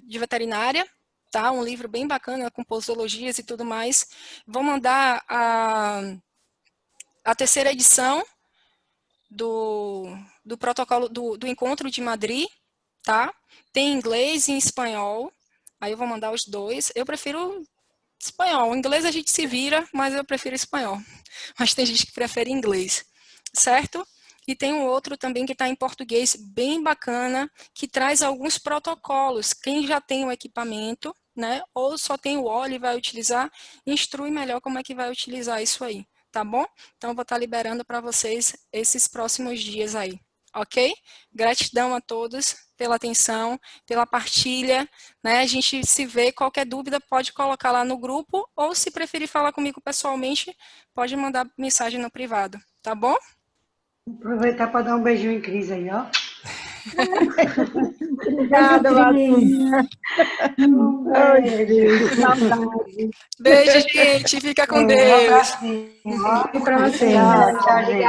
de veterinária, tá? Um livro bem bacana, com posologias e tudo mais. Vou mandar a terceira edição do protocolo do Encontro de Madrid, tá? Tem inglês e em espanhol, aí eu vou mandar os dois. Eu prefiro espanhol, em inglês a gente se vira, mas eu prefiro espanhol. Mas tem gente que prefere inglês, certo? E tem um outro também que está em português, bem bacana, que traz alguns protocolos. Quem já tem o equipamento, né, ou só tem o óleo e vai utilizar, instrui melhor como é que vai utilizar isso aí, tá bom? Então, eu vou estar liberando para vocês esses próximos dias aí, ok? Gratidão a todos pela atenção, pela partilha, né? A gente se vê, qualquer dúvida pode colocar lá no grupo, ou se preferir falar comigo pessoalmente, pode mandar mensagem no privado, tá bom? Aproveitar para dar um beijinho em Cris aí, ó. Obrigada, Latinha. Beijo. Saudade. Beijo, gente. Fica com Um Deus. abracinho. Para você. Tchau, gente.